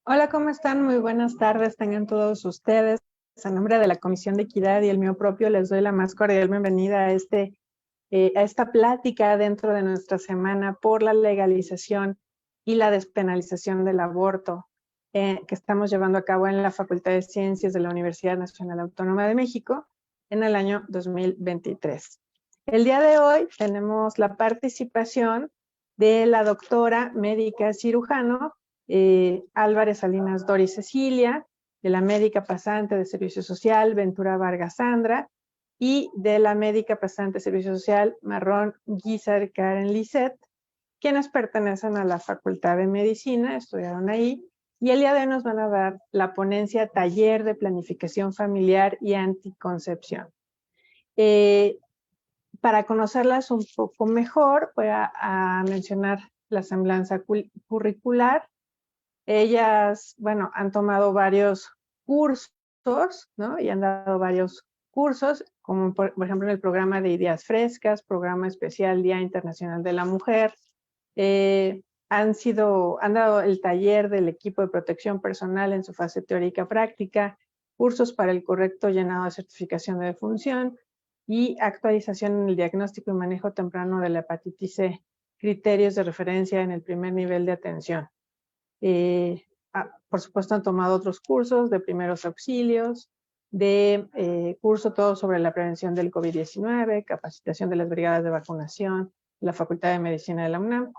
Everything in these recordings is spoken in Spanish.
Hola, ¿cómo están? Muy buenas tardes, tengan todos ustedes. En nombre de la Comisión de Equidad y el mío propio, les doy la más cordial bienvenida a esta plática dentro de nuestra semana por la legalización y la despenalización del aborto que estamos llevando a cabo en la Facultad de Ciencias de la Universidad Nacional Autónoma de México en el año 2023. El día de hoy tenemos la participación de la doctora médica cirujano Álvarez Salinas Doris Cecilia, de la médica pasante de Servicio Social Ventura Vargas Sandra y de la médica pasante de Servicio Social Marrón Guizar Karen Lisset, quienes pertenecen a la Facultad de Medicina, estudiaron ahí, y el día de hoy nos van a dar la ponencia Taller de Planificación Familiar y Anticoncepción. Para conocerlas un poco mejor, voy a mencionar la semblanza curricular. Ellas, bueno, han tomado varios cursos, ¿no? Y han dado varios cursos, como por ejemplo en el programa de Ideas Frescas, programa especial Día Internacional de la Mujer. Han dado el taller del equipo de protección personal en su fase teórica práctica, cursos para el correcto llenado de certificación de defunción y actualización en el diagnóstico y manejo temprano de la hepatitis C, criterios de referencia en el primer nivel de atención. Por supuesto han tomado otros cursos de primeros auxilios, de curso todo sobre la prevención del COVID-19, capacitación de las brigadas de vacunación, la Facultad de Medicina de la UNAM,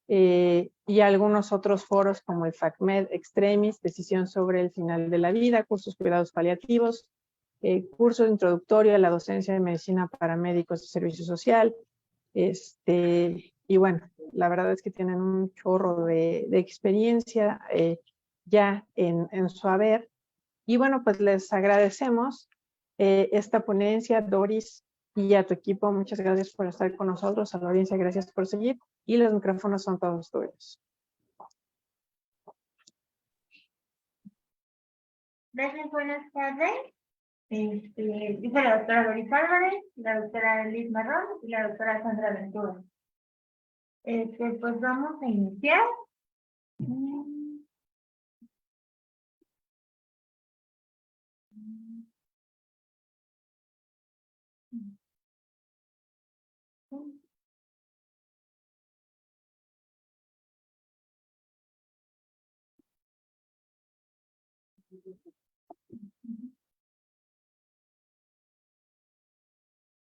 y algunos otros foros como el FACMED Extremis, decisión sobre el final de la vida, cursos cuidados paliativos, curso introductorio a la docencia de medicina para médicos de servicio social, y bueno, la verdad es que tienen un chorro de experiencia ya en su haber. Y bueno, pues les agradecemos esta ponencia, Doris, y a tu equipo. Muchas gracias por estar con nosotros. A la audiencia, gracias por seguir. Y los micrófonos son todos tuyos. Gracias, buenas tardes. Dice la doctora Doris Álvarez, la doctora Liz Marrón y la doctora Sandra Ventura. Pues vamos a iniciar.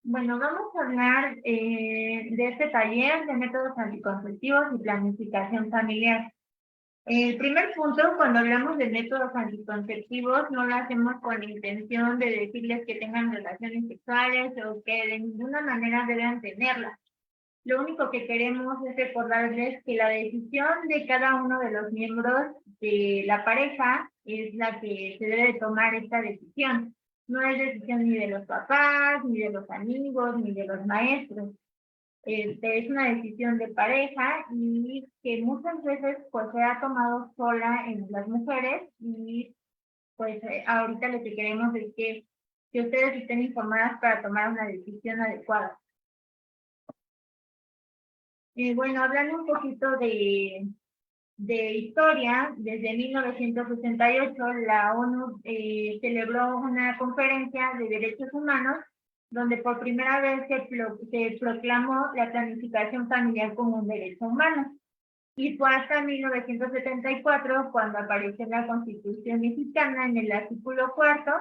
Bueno, vamos a hablar de este taller de métodos anticonceptivos y planificación familiar. El primer punto, cuando hablamos de métodos anticonceptivos, no lo hacemos con la intención de decirles que tengan relaciones sexuales o que de ninguna manera deben tenerlas. Lo único que queremos es recordarles que la decisión de cada uno de los miembros de la pareja es la que se debe de tomar esta decisión. No es decisión ni de los papás, ni de los amigos, ni de los maestros. Es una decisión de pareja y que muchas veces pues se ha tomado sola en las mujeres y pues ahorita lo que queremos es que ustedes estén informadas para tomar una decisión adecuada. Bueno, hablando un poquito de historia, desde 1968 la ONU celebró una conferencia de derechos humanos donde por primera vez se proclamó la planificación familiar como un derecho humano. Y fue hasta 1974 cuando apareció en la Constitución mexicana, en el artículo 4,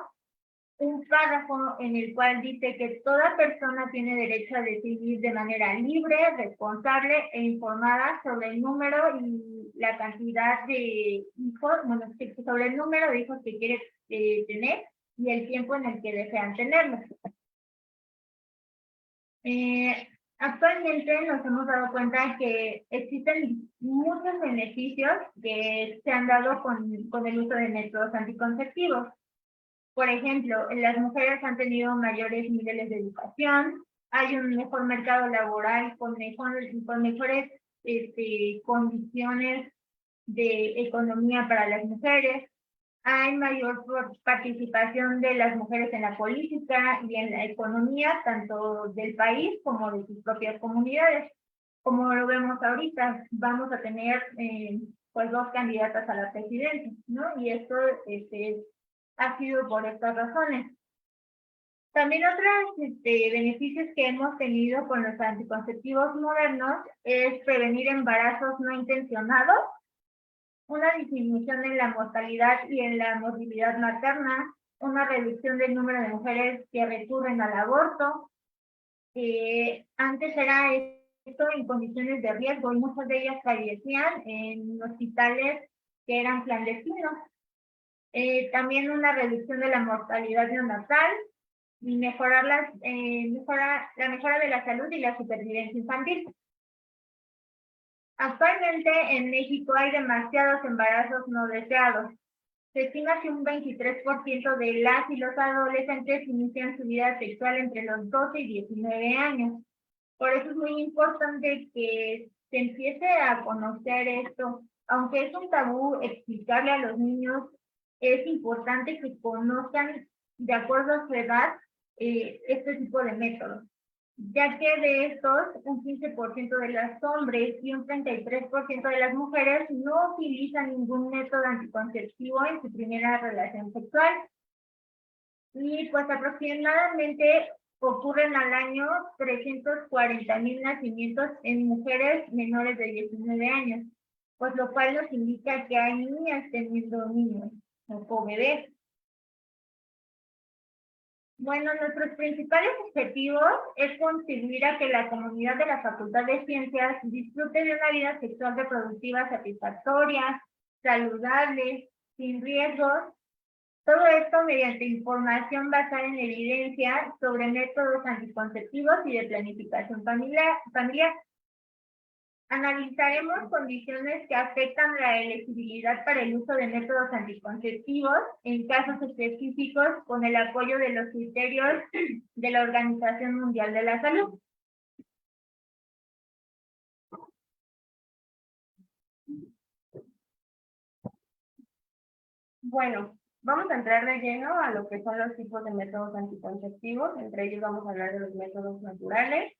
un párrafo en el cual dice que toda persona tiene derecho a decidir de manera libre, responsable e informada sobre el número y la cantidad de hijos, bueno, sobre el número de hijos que quiere tener y el tiempo en el que desean tenerlo. Actualmente nos hemos dado cuenta que existen muchos beneficios que se han dado con el uso de métodos anticonceptivos. Por ejemplo, las mujeres han tenido mayores niveles de educación, hay un mejor mercado laboral con mejores condiciones de economía para las mujeres, hay mayor participación de las mujeres en la política y en la economía, tanto del país como de sus propias comunidades. Como lo vemos ahorita, vamos a tener pues 2 candidatas a la presidencia, ¿no? Y esto ha sido por estas razones. También otros beneficios que hemos tenido con los anticonceptivos modernos es prevenir embarazos no intencionados, una disminución en la mortalidad y en la morbilidad materna, una reducción del número de mujeres que recurren al aborto. Antes era esto en condiciones de riesgo y muchas de ellas fallecían en hospitales que eran clandestinos. También una reducción de la mortalidad neonatal y la mejora de la salud y la supervivencia infantil. Actualmente en México hay demasiados embarazos no deseados. Se estima que un 23% de las y los adolescentes inician su vida sexual entre los 12 y 19 años. Por eso es muy importante que se empiece a conocer esto. Aunque es un tabú explicarle a los niños, es importante que conozcan de acuerdo a su edad este tipo de métodos, ya que de estos, un 15% de los hombres y un 33% de las mujeres no utilizan ningún método anticonceptivo en su primera relación sexual. Y pues aproximadamente ocurren al año 340,000 nacimientos en mujeres menores de 19 años, pues lo cual nos indica que hay niñas teniendo niños o bebés. Bueno, nuestros principales objetivos es contribuir a que la comunidad de la Facultad de Ciencias disfrute de una vida sexual reproductiva satisfactoria, saludable, sin riesgos. Todo esto mediante información basada en evidencia sobre métodos anticonceptivos y de planificación familiar. Analizaremos condiciones que afectan la elegibilidad para el uso de métodos anticonceptivos en casos específicos con el apoyo de los criterios de la Organización Mundial de la Salud. Bueno, vamos a entrar de lleno a lo que son los tipos de métodos anticonceptivos. Entre ellos vamos a hablar de los métodos naturales,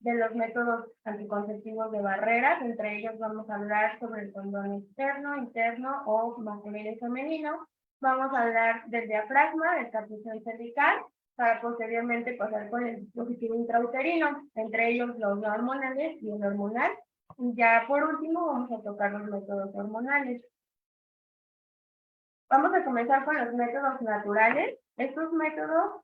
de los métodos anticonceptivos de barreras. Entre ellos vamos a hablar sobre el condón externo, interno o masculino y femenino. Vamos a hablar del diafragma, del capuchón cervical, para posteriormente pasar con el dispositivo intrauterino, entre ellos los no hormonales y el hormonal. Y ya por último vamos a tocar los métodos hormonales. Vamos a comenzar con los métodos naturales. Estos métodos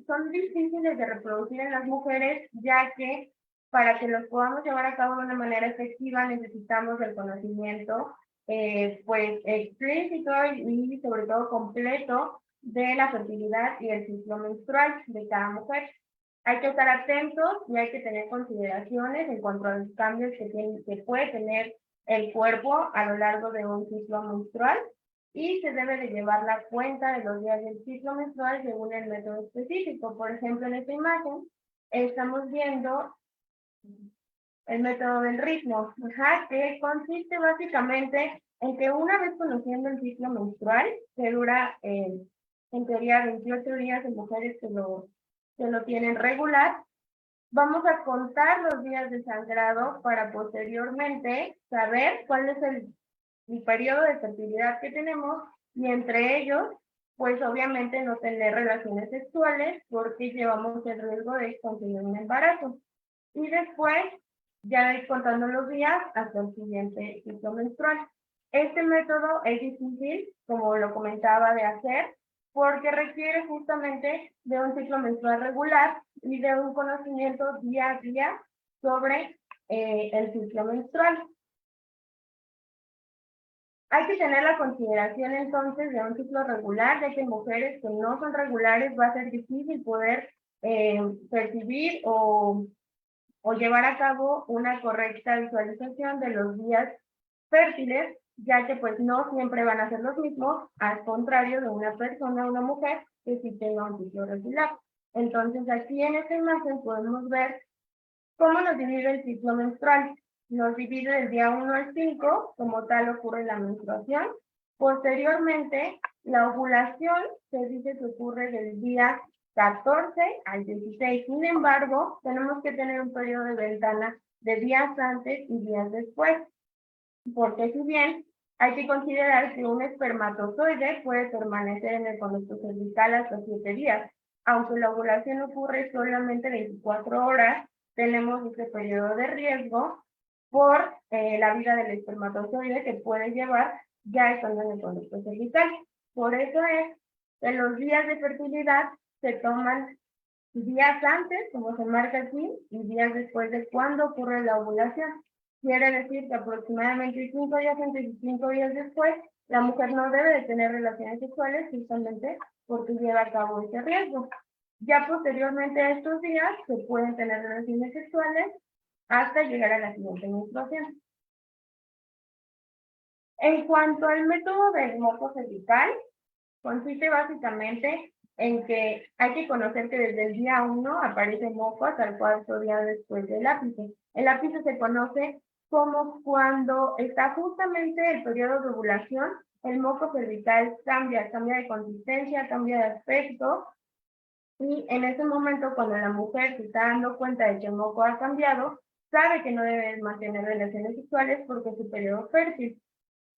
son difíciles de reproducir en las mujeres, ya que para que los podamos llevar a cabo de una manera efectiva necesitamos el conocimiento pues explícito y sobre todo completo de la fertilidad y el ciclo menstrual de cada mujer. Hay que estar atentos y hay que tener consideraciones en cuanto a los cambios que puede tener el cuerpo a lo largo de un ciclo menstrual. Y se debe de llevar la cuenta de los días del ciclo menstrual según el método específico. Por ejemplo, en esta imagen estamos viendo el método del ritmo, que consiste básicamente en que una vez conociendo el ciclo menstrual, que dura en teoría 28 días en mujeres que lo tienen regular, vamos a contar los días de sangrado para posteriormente saber cuál es el periodo de fertilidad que tenemos y entre ellos, pues obviamente no tener relaciones sexuales porque llevamos el riesgo de conseguir un embarazo. Y después ya ir contando los días hasta el siguiente ciclo menstrual. Este método es difícil, como lo comentaba, de hacer porque requiere justamente de un ciclo menstrual regular y de un conocimiento día a día sobre el ciclo menstrual. Hay que tener la consideración entonces de un ciclo regular, ya que en mujeres que no son regulares va a ser difícil poder percibir o llevar a cabo una correcta visualización de los días fértiles, ya que pues no siempre van a ser los mismos, al contrario de una persona, una mujer, que sí tenga un ciclo regular. Entonces aquí en esta imagen podemos ver cómo nos divide el ciclo menstrual. Nos divide del día 1 al 5, como tal ocurre la menstruación. Posteriormente, la ovulación se dice que ocurre del día 14 al 16. Sin embargo, tenemos que tener un periodo de ventana de días antes y días después, porque si bien hay que considerar que un espermatozoide puede permanecer en el conducto cervical hasta 7 días, aunque la ovulación ocurre solamente 24 horas, tenemos este periodo de riesgo por la vida del espermatozoide que puede llevar ya estando en el conducto cervical. Por eso es que los días de fertilidad se toman días antes, como se marca aquí, y días después de cuando ocurre la ovulación. Quiere decir que aproximadamente 5 días antes y 5 días después, la mujer no debe de tener relaciones sexuales justamente porque lleva a cabo ese riesgo. Ya posteriormente a estos días se pueden tener relaciones sexuales hasta llegar a la siguiente menstruación. En cuanto al método del moco cervical, consiste básicamente en que hay que conocer que desde el día 1 aparece moco hasta el cuarto día después del ápice. El ápice se conoce como cuando está justamente el periodo de ovulación, el moco cervical cambia de consistencia, cambia de aspecto, y en ese momento cuando la mujer se está dando cuenta de que el moco ha cambiado, sabe que no debe mantener relaciones sexuales porque es su periodo fértil.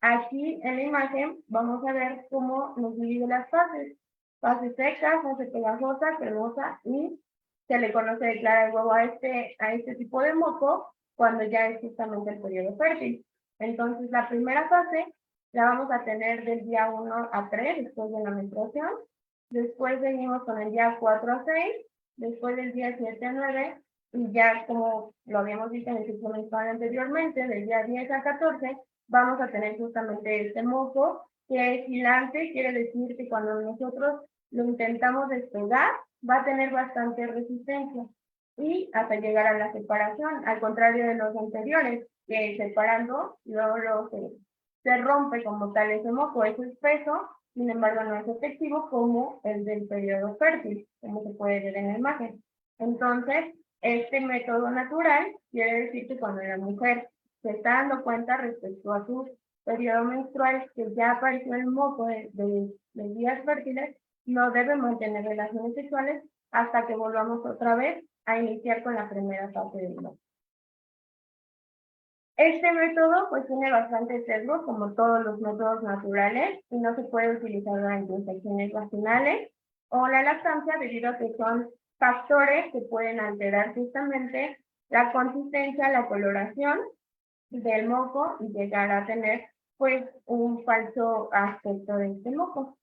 Aquí en la imagen vamos a ver cómo nos divide las fases. Fase seca, fase pegajosa, cremosa, y se le conoce de clara el huevo a este tipo de moco cuando ya es justamente el periodo fértil. Entonces la primera fase la vamos a tener del día 1 a 3 después de la menstruación. Después seguimos con el día 4 a 6, después del día 7 a 9, y ya como lo habíamos visto en el ciclo menstrual anteriormente, del día 10 a 14, vamos a tener justamente este moco, que es hilante, quiere decir que cuando nosotros lo intentamos despegar, va a tener bastante resistencia, y hasta llegar a la separación, al contrario de los anteriores, que separando, luego se rompe como tal ese moco, es espeso, sin embargo no es efectivo como el del periodo fértil, como se puede ver en la imagen. Entonces, este método natural quiere decir que cuando la mujer se está dando cuenta respecto a su periodo menstrual que ya apareció el moco de días fértiles, no debe mantener relaciones sexuales hasta que volvamos otra vez a iniciar con la primera fase del moco. Este método pues tiene bastante sesgo, como todos los métodos naturales, y no se puede utilizar durante infecciones vaginales o la lactancia debido a que son factores que pueden alterar justamente la consistencia, la coloración del moco y llegar a tener pues un falso aspecto de este moco.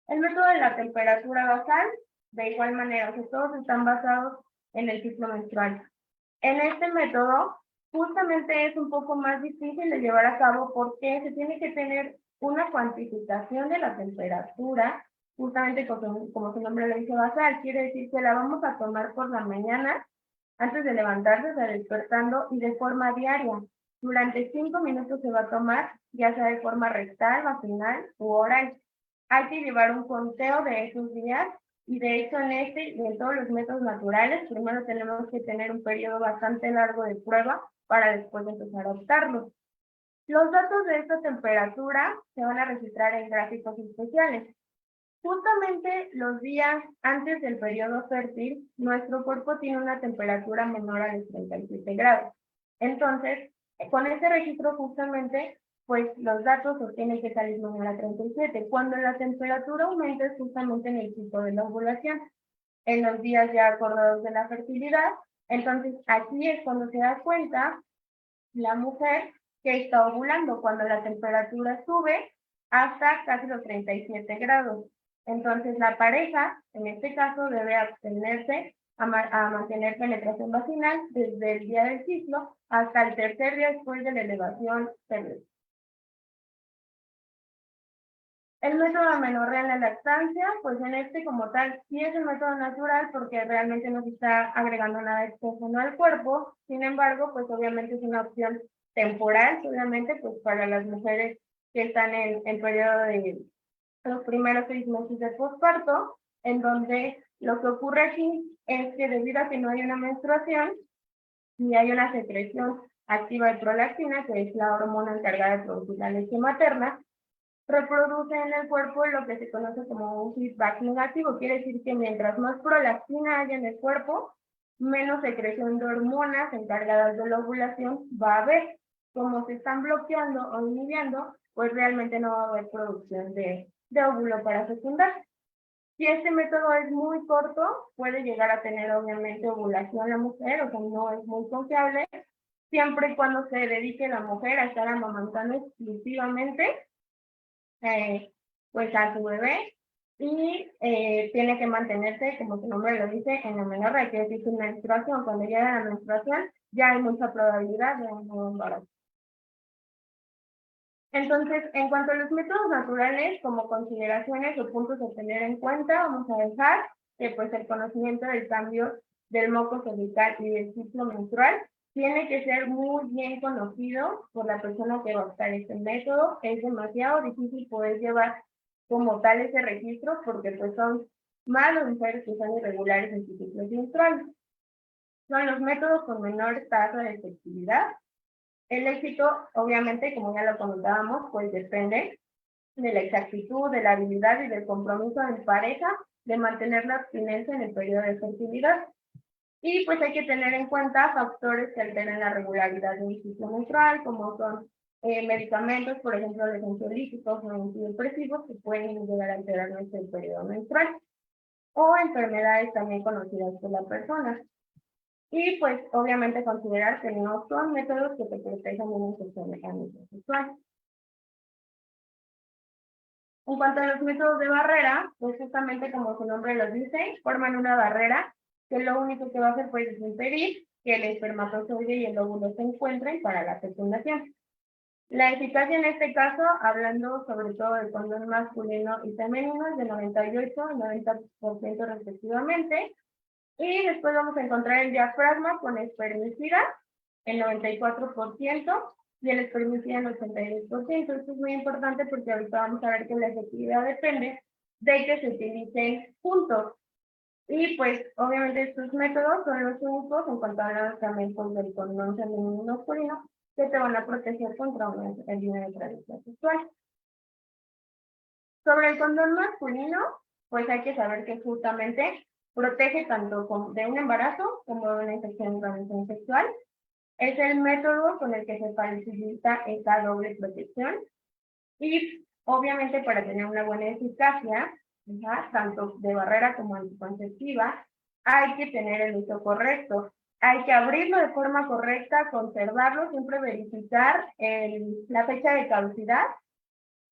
El método de la temperatura basal, de igual manera, o sea, todos están basados en el ciclo menstrual. En este método, justamente es un poco más difícil de llevar a cabo porque se tiene que tener una cuantificación de la temperatura, justamente como su nombre lo dice basal, quiere decir que la vamos a tomar por la mañana, antes de levantarse, o sea, despertando, y de forma diaria. Durante 5 minutos se va a tomar, ya sea de forma rectal, vaginal u oral. Hay que llevar un conteo de esos días, y de hecho en este y en todos los métodos naturales, primero tenemos que tener un periodo bastante largo de prueba para después empezar a optarlo. Los datos de esta temperatura se van a registrar en gráficos especiales. Justamente los días antes del periodo fértil, nuestro cuerpo tiene una temperatura menor a los 37 grados. Entonces, con ese registro justamente, pues los datos tienen que salir menor a 37. Cuando la temperatura aumenta es justamente en el ciclo de la ovulación, en los días ya acordados de la fertilidad. Entonces, aquí es cuando se da cuenta la mujer que está ovulando, cuando la temperatura sube hasta casi los 37 grados. Entonces, la pareja, en este caso, debe abstenerse a mantener penetración vaginal desde el día del ciclo hasta el tercer día después de la elevación cervical. El método de amenorrea en la lactancia, pues en este como tal sí es un método natural porque realmente no se está agregando nada externo al cuerpo. Sin embargo, pues obviamente es una opción temporal, solamente pues para las mujeres que están en periodo de los primeros 6 meses de posparto, en donde lo que ocurre aquí es que debido a que no hay una menstruación y hay una secreción activa de prolactina, que es la hormona encargada de producir la leche materna, reproduce en el cuerpo lo que se conoce como un feedback negativo. Quiere decir que mientras más prolactina haya en el cuerpo, menos secreción de hormonas encargadas de la ovulación va a haber. Como se están bloqueando o inhibiendo, pues realmente no va a haber producción de óvulo para fecundar. Si este método es muy corto, puede llegar a tener obviamente ovulación la mujer, o sea, no es muy confiable, siempre y cuando se dedique la mujer a estar amamantando exclusivamente pues a su bebé y tiene que mantenerse, como su nombre lo dice, en la amenorrea, que es sin menstruación. Cuando llega la menstruación, ya hay mucha probabilidad de un nuevo embarazo. Entonces, en cuanto a los métodos naturales, como consideraciones o puntos a tener en cuenta, vamos a dejar que pues el conocimiento del cambio del moco cervical y del ciclo menstrual tiene que ser muy bien conocido por la persona que va a usar este método. Es demasiado difícil poder llevar como tal ese registro porque pues son más las mujeres que son irregulares en sus ciclos menstruales. Son los métodos con menor tasa de efectividad. El éxito, obviamente, como ya lo comentábamos, pues depende de la exactitud, de la habilidad y del compromiso en pareja de mantener la abstinencia en el periodo de fertilidad. Y pues hay que tener en cuenta factores que alteren la regularidad del ciclo menstrual, como son medicamentos, por ejemplo, los ansiolíticos o antidepresivos, que pueden llegar a alterar nuestro periodo menstrual, o enfermedades también conocidas por la persona. Y pues obviamente considerar que no son métodos que te protejan de una infección mecánica sexual. En cuanto a los métodos de barrera, pues justamente como su nombre lo dice, forman una barrera que lo único que va a hacer pues es impedir que el espermatozoide y el óvulo se encuentren para la fecundación. La eficacia en este caso, hablando sobre todo del condón masculino y femenino, es de 98 y 90% respectivamente. Y después vamos a encontrar el diafragma con espermicida, el 94%, y el espermicida en 82%. Esto es muy importante porque ahorita vamos a ver que la efectividad depende de que se utilicen juntos. Y pues obviamente estos métodos son los únicos, en cuanto a los también del condón femenino y masculino, que te van a proteger contra una herida de transmisión sexual. Sobre el condón masculino, pues hay que saber que justamente protege tanto de un embarazo como de una infección de transmisión sexual. Es el método con el que se facilita esta doble protección. Y obviamente para tener una buena eficacia, tanto de barrera como anticonceptiva, hay que tener el uso correcto. Hay que abrirlo de forma correcta, conservarlo, siempre verificar la fecha de caducidad.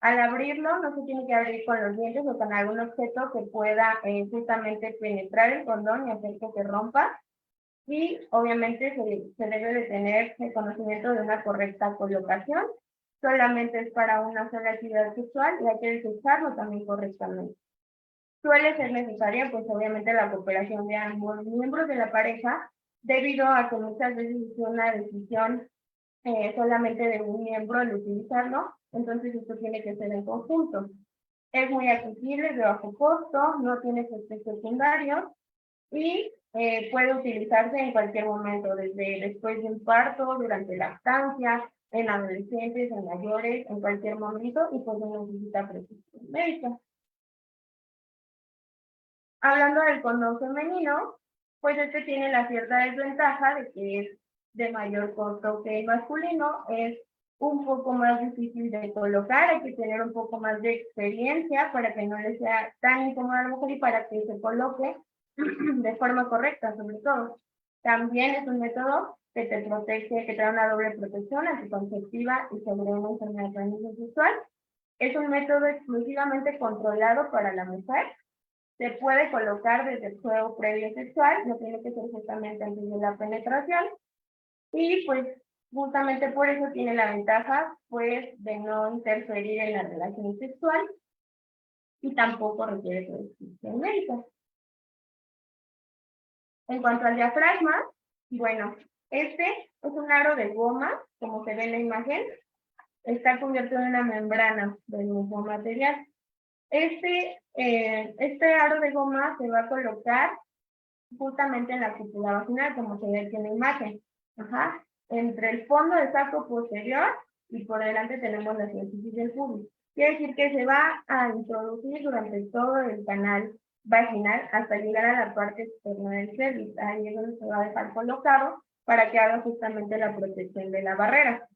Al abrirlo, no se tiene que abrir con los dientes o con algún objeto que pueda justamente penetrar el condón y hacer que se rompa. Y obviamente se debe de tener el conocimiento de una correcta colocación. Solamente es para una sola actividad sexual y hay que desecharlo también correctamente. Suele ser necesaria, pues obviamente, la cooperación de ambos miembros de la pareja, debido a que muchas veces es una decisión solamente de un miembro el utilizarlo, entonces esto tiene que ser en conjunto. Es muy accesible, de bajo costo, no tiene efectos secundarios y puede utilizarse en cualquier momento, desde después de un parto, durante la lactancia, en adolescentes, en mayores, en cualquier momento, y pues no necesita prescripción médica. Hablando del condón femenino, pues este tiene la cierta desventaja de que es de mayor costo que el masculino, es un poco más difícil de colocar, hay que tener un poco más de experiencia para que no le sea tan incómodo a la mujer y para que se coloque de forma correcta, sobre todo. También es un método que te protege, que te da una doble protección anticonceptiva y sobre una enfermedad de transmisión sexual. Es un método exclusivamente controlado para la mujer. Se puede colocar desde el juego previo sexual, no tiene que ser justamente antes de la penetración. Y pues justamente por eso tiene la ventaja pues de no interferir en la relación sexual y tampoco requiere prescripción médica. En cuanto al diafragma, bueno, este es un aro de goma, como se ve en la imagen, está cubierto de una membrana del mismo material. Este aro de goma se va a colocar justamente en la cúpula vaginal, como se ve aquí en la imagen. Ajá. Entre el fondo del saco posterior y por delante tenemos la síntesis del pubis. Quiere decir que se va a introducir durante todo el canal vaginal hasta llegar a la parte externa del cervix. Ahí es donde se va a dejar colocado para que haga justamente la protección de la barrera.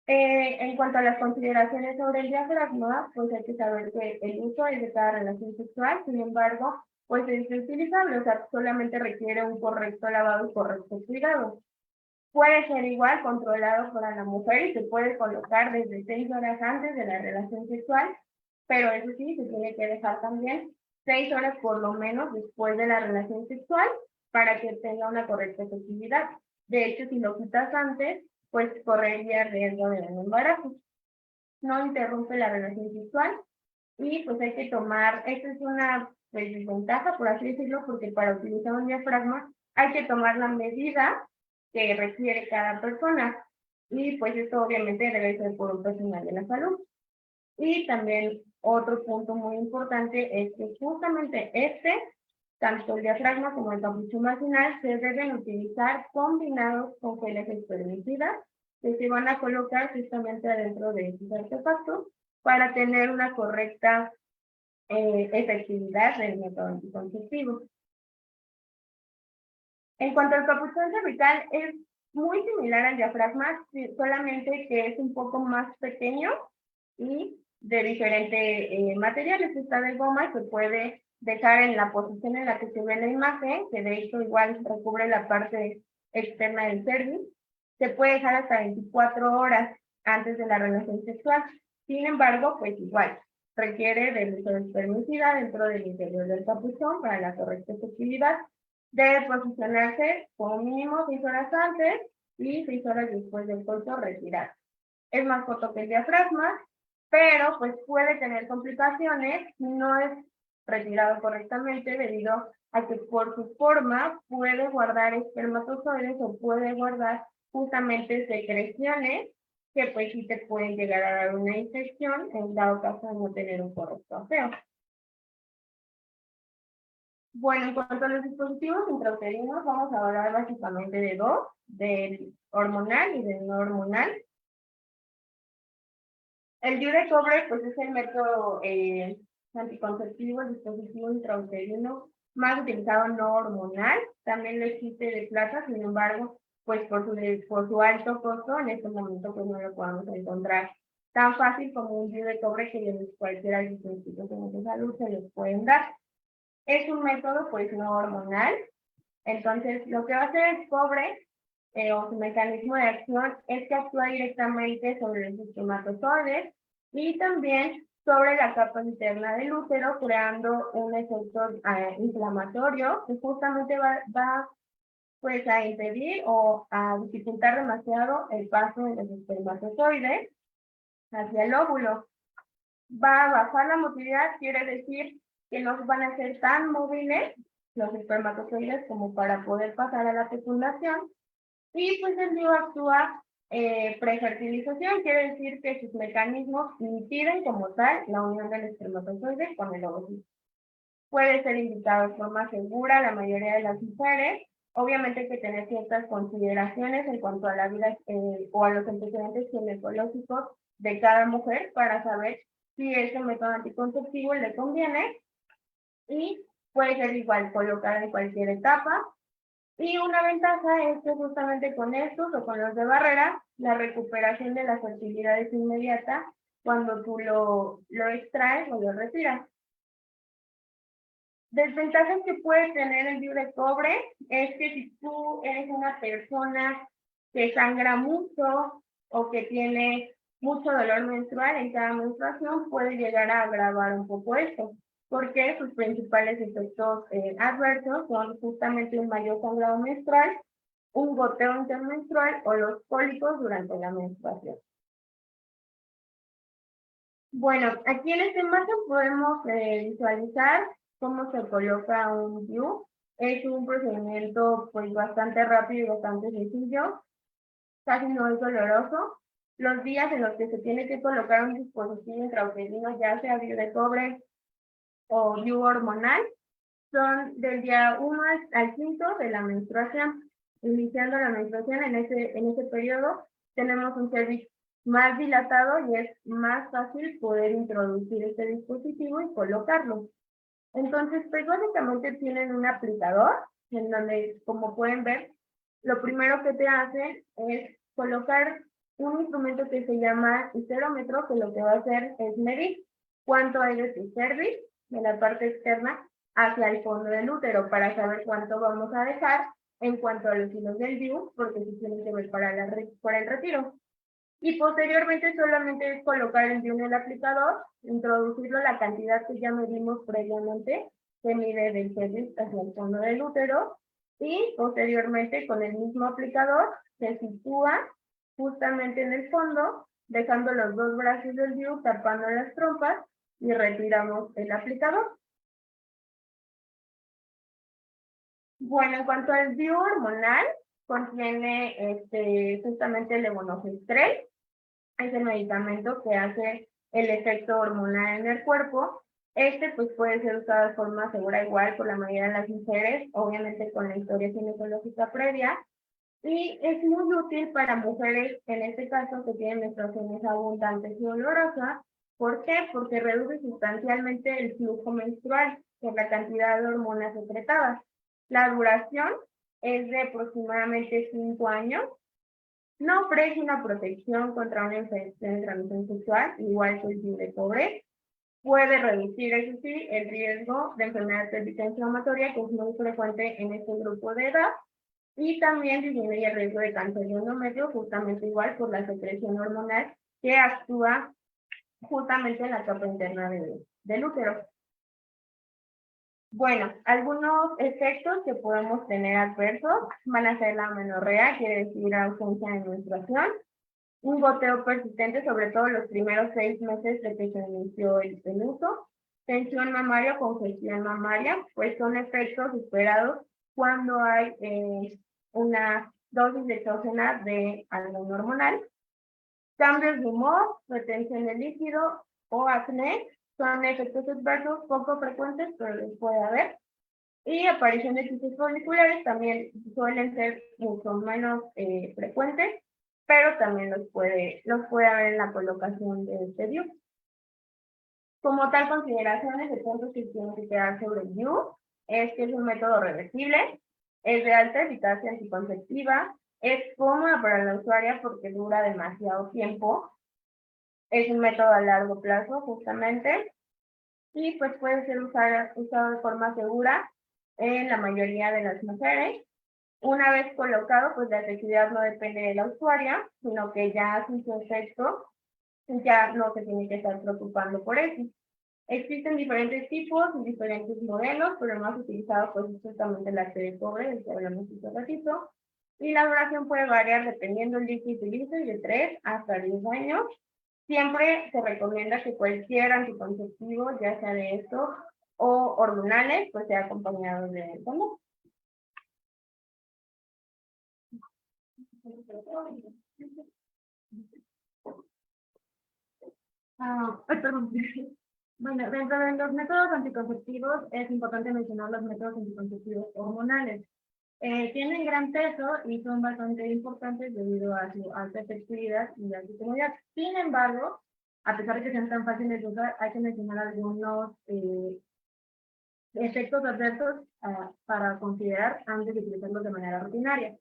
En cuanto a las consideraciones sobre el diafragma, pues hay que saber que el uso es de cada relación sexual, sin embargo, pues es utilizable, o sea, solamente requiere un correcto lavado y correcto cuidado. Puede ser igual controlado por la mujer y se puede colocar desde 6 horas antes de la relación sexual, pero eso sí, se tiene que dejar también 6 horas por lo menos después de la relación sexual para que tenga una correcta efectividad. De hecho, si lo quitas antes, pues correría riesgo de un embarazo. No interrumpe la relación sexual y pues hay que tomar, esta es una desventaja, por así decirlo, porque para utilizar un diafragma hay que tomar la medida que requiere cada persona y pues esto obviamente debe ser por un profesional de la salud. Y también otro punto muy importante es que justamente tanto el diafragma como el capuchón vaginal se deben utilizar combinados con geles espermicidas que se van a colocar justamente adentro de estos artefactos para tener una correcta efectividad del método anticonceptivo. En cuanto al capuchón cervical, es muy similar al diafragma, solamente que es un poco más pequeño y de diferente materiales. Está de goma y se puede dejar en la posición en la que se ve la imagen, que de hecho igual recubre la parte externa del cervix. Se puede dejar hasta 24 horas antes de la relación sexual. Sin embargo, pues igual, requiere del uso de espermicida dentro del interior del capuchón para la correcta efectividad. Debe posicionarse como mínimo 6 horas antes y 6 horas después del coito retirar. Es más corto que el diafragma, pero pues puede tener complicaciones si no es retirado correctamente debido a que por su forma puede guardar espermatozoides o puede guardar justamente secreciones que pues sí te pueden llegar a dar una infección en dado caso de no tener un correcto aseo. Bueno, en cuanto a los dispositivos intrauterinos, vamos a hablar básicamente de dos, del hormonal y del no hormonal. El DIU de cobre, pues es el método anticonceptivo, el dispositivo intrauterino más utilizado no hormonal. También lo existe de plata, sin embargo, pues por su alto costo, en este momento pues no lo podemos encontrar tan fácil como un DIU de cobre que en cualquiera de los institutos de salud se les pueden dar. Es un método pues no hormonal, entonces lo que va a hacer el cobre o su mecanismo de acción es que actúa directamente sobre los espermatozoides y también sobre la capa interna del útero, creando un efecto inflamatorio que justamente va pues a impedir o a dificultar demasiado el paso de los espermatozoides hacia el óvulo. Va a bajar la motilidad, quiere decir que no van a ser tan móviles los espermatozoides como para poder pasar a la fecundación. Y pues el DIU actúa prefertilización, quiere decir que sus mecanismos impiden como tal la unión del espermatozoide con el óvulo. Puede ser indicado de forma segura la mayoría de las mujeres. Obviamente hay que tener ciertas consideraciones en cuanto a la vida o a los antecedentes ginecológicos de cada mujer para saber si ese método anticonceptivo le conviene y puede ser igual colocar en cualquier etapa. Y una ventaja es que justamente con estos o con los de barrera, la recuperación de la fertilidad es inmediata cuando tú lo extraes o lo retiras. Desventajas que puede tener el DIU de cobre es que si tú eres una persona que sangra mucho o que tiene mucho dolor menstrual en cada menstruación, puede llegar a agravar un poco esto. porque sus principales efectos adversos son justamente un mayor sangrado menstrual, un goteo intermenstrual o los cólicos durante la menstruación. Bueno, aquí en esta imagen podemos visualizar cómo se coloca un DIU. Es un procedimiento pues bastante rápido y bastante sencillo, casi no es doloroso. Los días en los que se tiene que colocar un dispositivo intrauterino, ya sea DIU de cobre o DIU hormonal, son del día 1 al 5 de la menstruación. Iniciando la menstruación en ese periodo, tenemos un cervix más dilatado y es más fácil poder introducir este dispositivo y colocarlo. Entonces, pues básicamente tienen un aplicador en donde, como pueden ver, lo primero que te hacen es colocar un instrumento que se llama histerómetro, que lo que va a hacer es medir cuánto hay de tu cervix, de la parte externa, hacia el fondo del útero, para saber cuánto vamos a dejar en cuanto a los hilos del DIU, porque se tienen que ver para el retiro. Y posteriormente solamente es colocar el DIU en el aplicador, introducirlo la cantidad que ya medimos previamente, que mide del cervix hacia el fondo del útero, y posteriormente con el mismo aplicador se sitúa justamente en el fondo, dejando los dos brazos del DIU tapando las trompas y retiramos el aplicador. Bueno, en cuanto al DIU hormonal, contiene justamente el levonorgestrel, es el medicamento que hace el efecto hormonal en el cuerpo. Pues puede ser usado de forma segura igual por la mayoría de las mujeres, obviamente con la historia ginecológica previa, y es muy útil para mujeres, en este caso, que tienen menstruaciones abundantes y dolorosas. ¿Por qué? Porque reduce sustancialmente el flujo menstrual por la cantidad de hormonas secretadas. La duración es de aproximadamente 5 años. No ofrece una protección contra una infección de transmisión sexual, igual que el DIU de cobre. Puede reducir, eso sí, el riesgo de enfermedad pélvica inflamatoria, que es muy frecuente en este grupo de edad, y también disminuye el riesgo de cáncer de endometrio, justamente igual por la secreción hormonal que actúa justamente en la capa interna del útero. Bueno, algunos efectos que podemos tener adversos van a ser la amenorrea, quiere decir ausencia de menstruación, un goteo persistente, sobre todo los primeros 6 meses de que se inició el uso, tensión mamaria o congestión mamaria, pues son efectos esperados cuando hay una dosis de exógena de algo hormonal. Cambios de humor, retención de líquido o acné son efectos adversos poco frecuentes, pero los puede haber. Y aparición de quistes foliculares también suelen ser mucho menos frecuentes, pero también los puede haber en la colocación de este DIU. Como tal, consideraciones de puntos que tienen que quedar sobre el DIU es que es un método reversible, es de alta eficacia anticonceptiva, es cómoda para la usuaria porque dura demasiado tiempo, es un método a largo plazo justamente, y pues puede ser usado de forma segura en la mayoría de las mujeres. Una vez colocado, pues la efectividad no depende de la usuaria, sino que ya sin su efecto, ya no se tiene que estar preocupando por eso. Existen diferentes tipos y diferentes modelos, pero el más utilizado pues es justamente la de cobre, del que hablamos hace ratito. Y la duración puede variar dependiendo del líquido que utilice, de 3 hasta 10 años. Siempre se recomienda que cualquier anticonceptivo, ya sea de estos o hormonales, pues sea acompañado de condón. Perdón. Bueno, dentro de los métodos anticonceptivos es importante mencionar los métodos anticonceptivos hormonales. Tienen gran peso y son bastante importantes debido a su alta efectividad y a su comodidad. Sin embargo, a pesar de que sean tan fáciles de usar, hay que mencionar algunos efectos adversos para considerar antes de utilizarlos de manera rutinaria.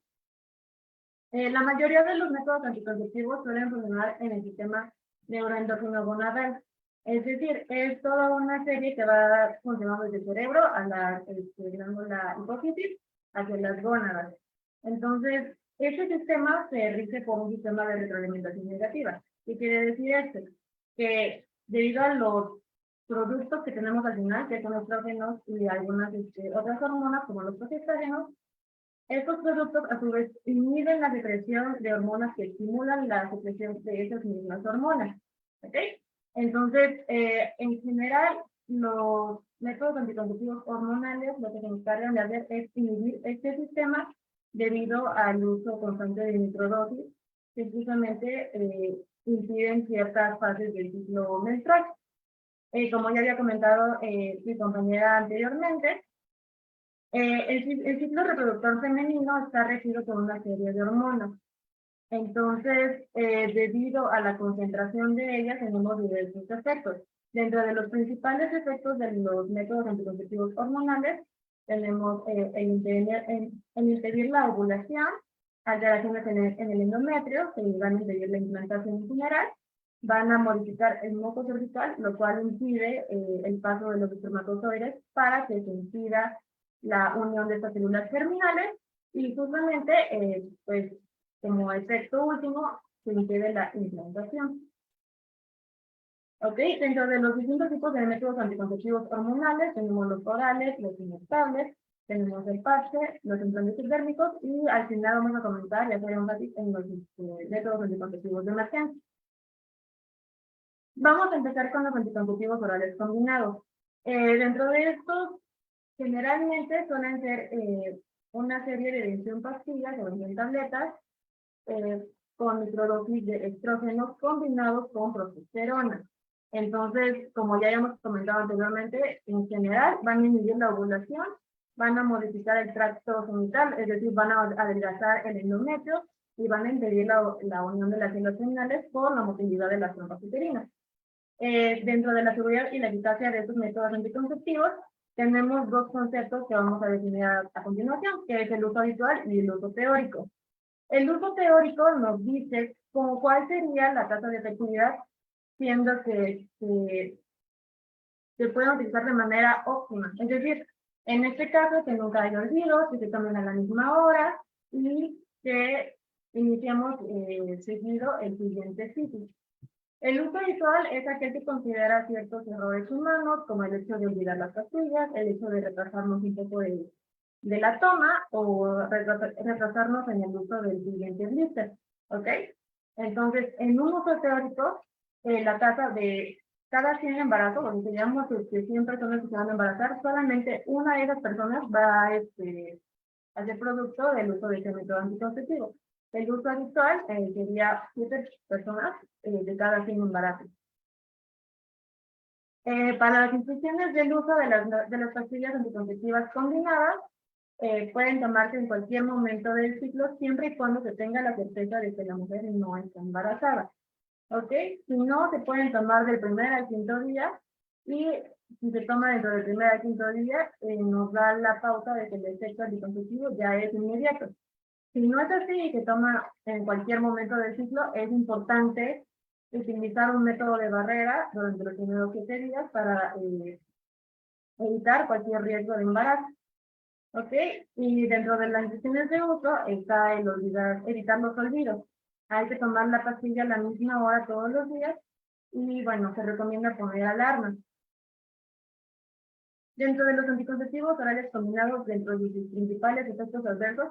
La mayoría de los métodos anticonceptivos suelen funcionar en el sistema neuroendocrino-gonadal. Es decir, es toda una serie que va funcionando desde el cerebro a la glándula hipófisis hacia las gónadas. Entonces, este sistema se rige por un sistema de retroalimentación negativa. ¿Qué quiere decir esto? Que debido a los productos que tenemos al final, que son estrógenos y algunas otras hormonas, como los progestágenos. Estos productos, a su vez, inhiben la secreción de hormonas que estimulan la secreción de esas mismas hormonas. ¿Ok? Entonces, en general, los métodos anticonceptivos hormonales lo que se encargan de hacer es inhibir este sistema debido al uso constante de microdosis, que justamente impiden ciertas fases del ciclo menstrual. Como ya había comentado mi compañera anteriormente, el ciclo reproductor femenino está regido por una serie de hormonas. Entonces, debido a la concentración de ellas, tenemos diversos efectos. Dentro de los principales efectos de los métodos anticonceptivos hormonales, tenemos el impedir la ovulación, alteraciones en el endometrio, que van a impedir la implantación en general, van a modificar el moco cervical, lo cual impide el paso de los espermatozoides para que se impida la unión de estas células germinales y justamente, pues, como efecto último, se impide la implantación. ¿Ok? Dentro de los distintos tipos de métodos anticonceptivos hormonales, tenemos los orales, los inyectables, tenemos el parche, los implantes hipodérmicos y al final vamos a comentar y hacer énfasis en los métodos anticonceptivos de emergencia. Vamos a empezar con los anticonceptivos orales combinados. Dentro de estos, generalmente suelen ser una serie de 21 pastillas o 21 tabletas con microdosis de estrógenos combinados con progesterona. Entonces, como ya habíamos comentado anteriormente, en general van a inhibir la ovulación, van a modificar el tracto genital, es decir, van a adelgazar el endometrio y van a impedir la unión de las células seminales por la motilidad de las trompas uterinas. Dentro de la seguridad y la eficacia de estos métodos anticonceptivos, tenemos dos conceptos que vamos a definir a continuación, que es el uso habitual y el uso teórico. El uso teórico nos dice cuál sería la tasa de efectividad, siendo que se pueden utilizar de manera óptima. Es decir, en este caso, que nunca haya olvidos, que se tomen a la misma hora y que iniciemos seguido el siguiente ciclo. El uso habitual es aquel que considera ciertos errores humanos, como el hecho de olvidar las pastillas, el hecho de retrasarnos un poco de la toma o retrasarnos en el uso del siguiente blister, ¿ok? Entonces, en un uso teórico, la tasa de cada 100 embarazos, o si digamos 100 personas que se van a embarazar, solamente una de esas personas va a ser producto del uso de ese método anticonceptivo. El uso habitual sería 7 personas de cada 100 embarazos. Para las instrucciones del uso de las pastillas anticonceptivas combinadas, pueden tomarse en cualquier momento del ciclo, siempre y cuando se tenga la certeza de que la mujer no está embarazada. ¿Ok? Si no, se pueden tomar del primer al quinto día, y si se toma dentro del primer al quinto día, nos da la pauta de que el efecto anticonceptivo ya es inmediato. Si no es así y se toma en cualquier momento del ciclo, es importante utilizar un método de barrera durante los primeros 7 días para evitar cualquier riesgo de embarazo. ¿Ok? Y dentro de las instrucciones de uso está el evitar los olvidos. Hay que tomar la pastilla a la misma hora todos los días y, bueno, se recomienda poner alarmas. Dentro de los anticonceptivos orales combinados, dentro de sus principales efectos adversos,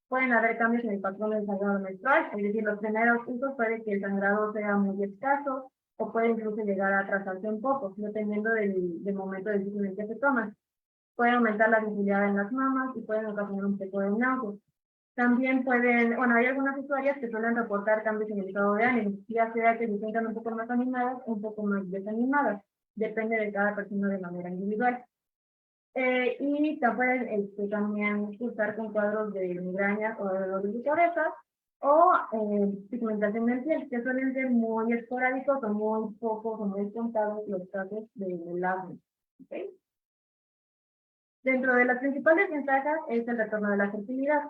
pueden haber cambios en el patrón del sangrado menstrual, es decir, los primeros usos puede que el sangrado sea muy escaso o puede incluso llegar a atrasarse un poco, dependiendo del momento del ciclo en el que se toman. Puede aumentar la visibilidad en las mamas y pueden ocasionar un poco de náuseas. También hay algunas usuarias que suelen reportar cambios en el estado de ánimo, ya sea que se sientan un poco más animadas o un poco más desanimadas, depende de cada persona de manera individual. Y también usar con cuadros de migraña o de dolor de cabeza o pigmentación en piel, que suelen ser muy esporádicos o muy pocos o muy contados los casos del acné. ¿Okay? Dentro de las principales ventajas es el retorno de la fertilidad.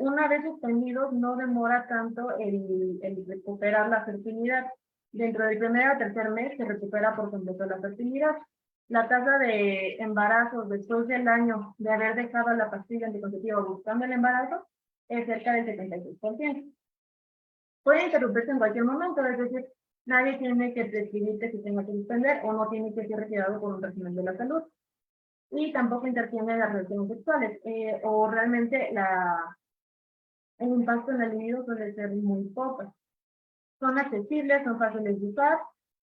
Una vez suspendidos, no demora tanto el recuperar la fertilidad. Dentro del primer o tercer mes se recupera por completo la fertilidad. La tasa de embarazos después del año de haber dejado la pastilla anticonceptiva buscando el embarazo es cerca del 76%. Puede interrumpirse en cualquier momento, es decir, Nadie tiene que prescribir que se tenga que suspender o no tiene que ser retirado por un profesional de la salud. Y tampoco interfiere en las relaciones sexuales, o realmente el impacto en el libido suele ser muy poco. Son accesibles, son fáciles de usar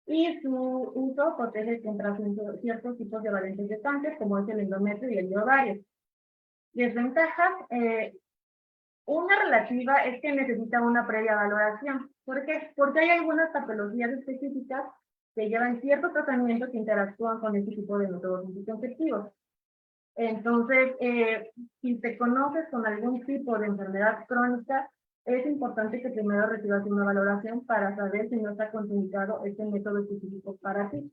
y su uso protege contra ciertos tipos de variantes de cáncer, como es el endometrio y el de ovario. Desventajas, una relativa es que necesita una previa valoración. ¿Por qué? Porque hay algunas patologías específicas que llevan ciertos tratamientos que interactúan con este tipo de métodos anticonceptivos. Entonces, si te conoces con algún tipo de enfermedad crónica, es importante que primero recibas una valoración para saber si no está contraindicado este método específico para ti.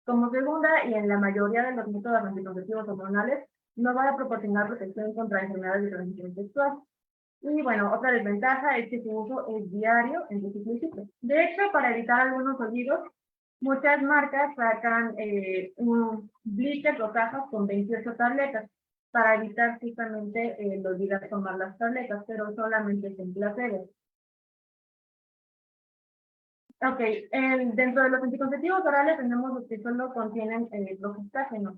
Como segunda, y en la mayoría de los métodos anticonceptivos hormonales, no van a proporcionar protección contra enfermedades de transmisión sexual. Y bueno, otra desventaja es que su uso es diario en su ciclo y ciclo. De hecho, para evitar algunos olvidos, muchas marcas sacan un blister o cajas con 28 tabletas para evitar justamente el olvidar tomar las tabletas, pero solamente es en placebo. Ok, dentro de los anticonceptivos orales tenemos los que solo contienen progestágenos.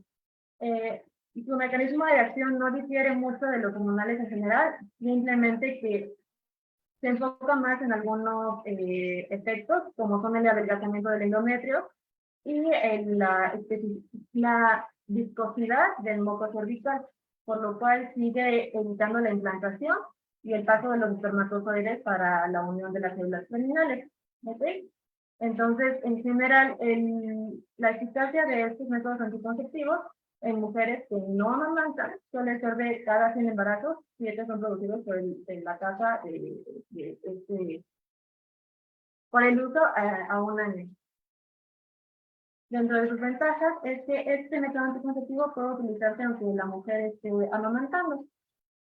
Y su mecanismo de acción no difiere mucho de los hormonales en general, simplemente que se enfoca más en algunos efectos, como son el adelgazamiento del endometrio y la viscosidad del moco cervical, por lo cual sigue evitando la implantación y el paso de los espermatozoides para la unión de las células terminales. ¿Okay? Entonces, en general, la eficacia de estos métodos anticonceptivos en mujeres que no amamantan suele ser de cada 100 embarazos, 7 son producidos en la casa por el uso a un año. Dentro de sus ventajas es que este método anticonceptivo puede utilizarse aunque la mujer esté amamantando.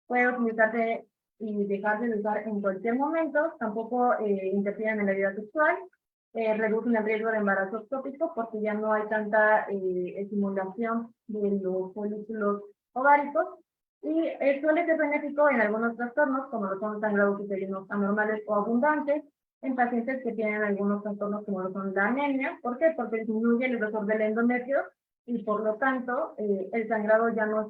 Puede utilizarse y dejarse de usar en cualquier momento, tampoco interfieren en la vida sexual, reducen el riesgo de embarazo ectópico porque ya no hay tanta estimulación de los folículos ováricos y suele ser benéfico en algunos trastornos como lo son sangrados uterinos anormales o abundantes, en pacientes que tienen algunos trastornos como lo son la anemia. ¿Por qué? Porque disminuye el grosor del endometrio y por lo tanto el sangrado ya no es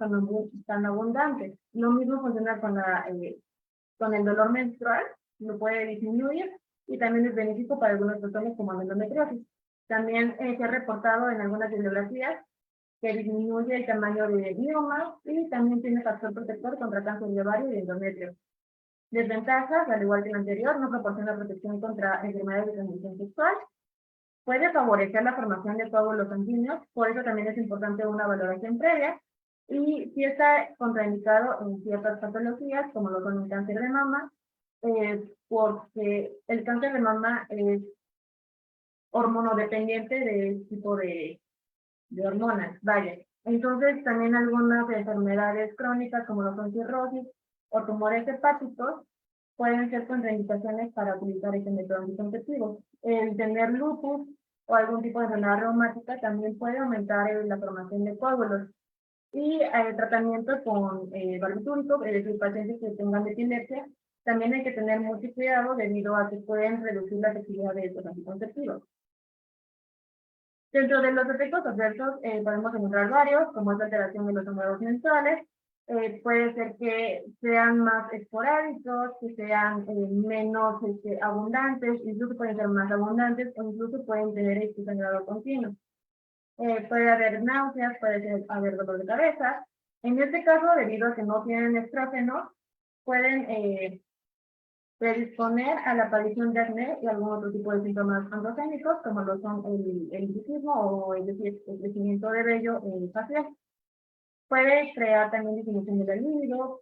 tan abundante. Lo mismo funciona con el dolor menstrual, lo puede disminuir y también es benéfico para algunos trastornos como la endometriosis. También se ha reportado en algunas bibliografías que disminuye el tamaño de miomas y también tiene factor protector contra cáncer de ovario y endometrio. Desventajas, al igual que el anterior, no proporciona protección contra enfermedades de transmisión sexual. Puede favorecer la formación de coágulos sanguíneos, por eso también es importante una valoración previa. Y si está contraindicado en ciertas patologías, como lo son el cáncer de mama, porque el cáncer de mama es hormonodependiente del tipo de hormonas, vaya. Entonces, también algunas enfermedades crónicas, como lo son cirrosis o tumores hepáticos, pueden ser contraindicaciones para utilizar este método anticonceptivo. El tener lupus o algún tipo de enfermedad reumática también puede aumentar la formación de coágulos. Y tratamiento con barbitúrico, es decir, pacientes que tengan epilepsia, también hay que tener mucho cuidado debido a que pueden reducir la efectividad de estos anticonceptivos. Dentro de los efectos adversos podemos encontrar varios, como es la alteración de los sangrados menstruales. Puede ser que sean más esporádicos, que sean menos abundantes, incluso pueden ser más abundantes o incluso pueden tener este sangrado continuo. Puede haber náuseas, puede haber dolor de cabeza. En este caso, debido a que no tienen estrógeno, pueden predisponer a la aparición de acné y algún otro tipo de síntomas androgénicos, como lo son el bruxismo o es decir, el crecimiento de vello facial. Puede crear también disminución del libido.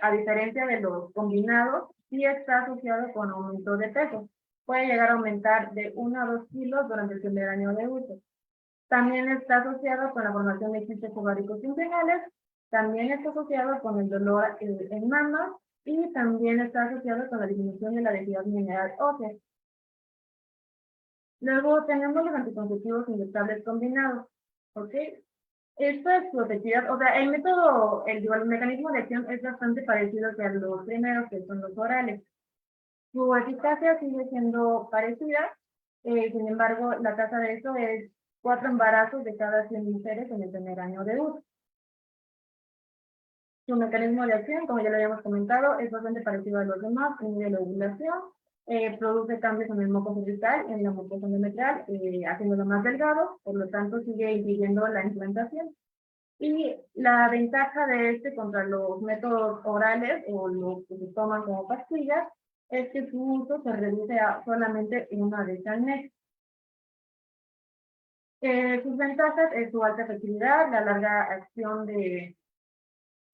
A diferencia de los combinados, sí está asociado con aumento de peso. Puede llegar a aumentar de 1 a 2 kilos durante el primer año de uso. También está asociado con la formación de quistes ováricos intestinales, también está asociado con el dolor en mamas y también está asociado con la disminución de la densidad mineral ósea. Luego tenemos los anticonceptivos inyectables combinados, ¿ok? Esta es su efectividad, o sea, el método, el mecanismo de acción es bastante parecido que a los primeros, que son los orales. Su eficacia sigue siendo parecida, Sin embargo, la tasa de eso es 4 embarazos de cada 100 mujeres en el primer año de uso. Su mecanismo de acción, como ya lo habíamos comentado, es bastante parecido a los demás, inhibe la ovulación, produce cambios en el moco cervical, en la mucosa endometrial, haciéndolo más delgado, por lo tanto sigue impidiendo la implantación. Y la ventaja de este contra los métodos orales o los que se toman como pastillas es que su uso se reduce a solamente una vez al mes. Sus ventajas es su alta efectividad, la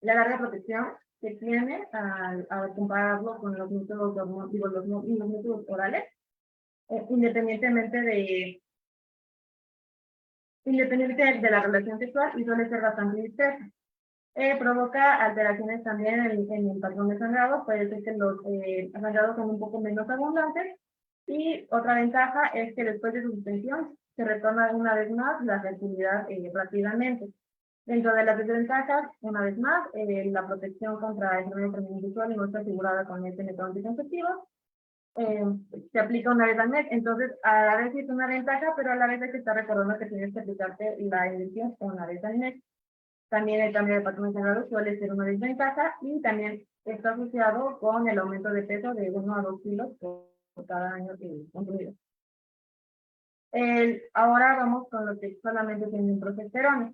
larga protección que tiene al compararlo con los métodos, los métodos orales, independientemente de la relación sexual, y suele ser bastante discreta. Provoca alteraciones también en el patrón de sangrado, puede ser que los sangrados son un poco menos abundantes, y otra ventaja es que después de su suspensión se retoma una vez más la fertilidad rápidamente. Dentro de las desventajas, una vez más, la protección contra enfermedades de transmisión sexual no está asegurada con este método anticonceptivo. Se aplica una vez al mes, entonces a la vez es una ventaja, pero a la vez hay que estar recordando que tienes que aplicarte la inyección una vez al mes. También el cambio de patrón de sangrado suele ser una desventaja y también está asociado con el aumento de peso de 1 a 2 kilos por cada año consumido. Ahora vamos con lo que solamente tienen progesterona.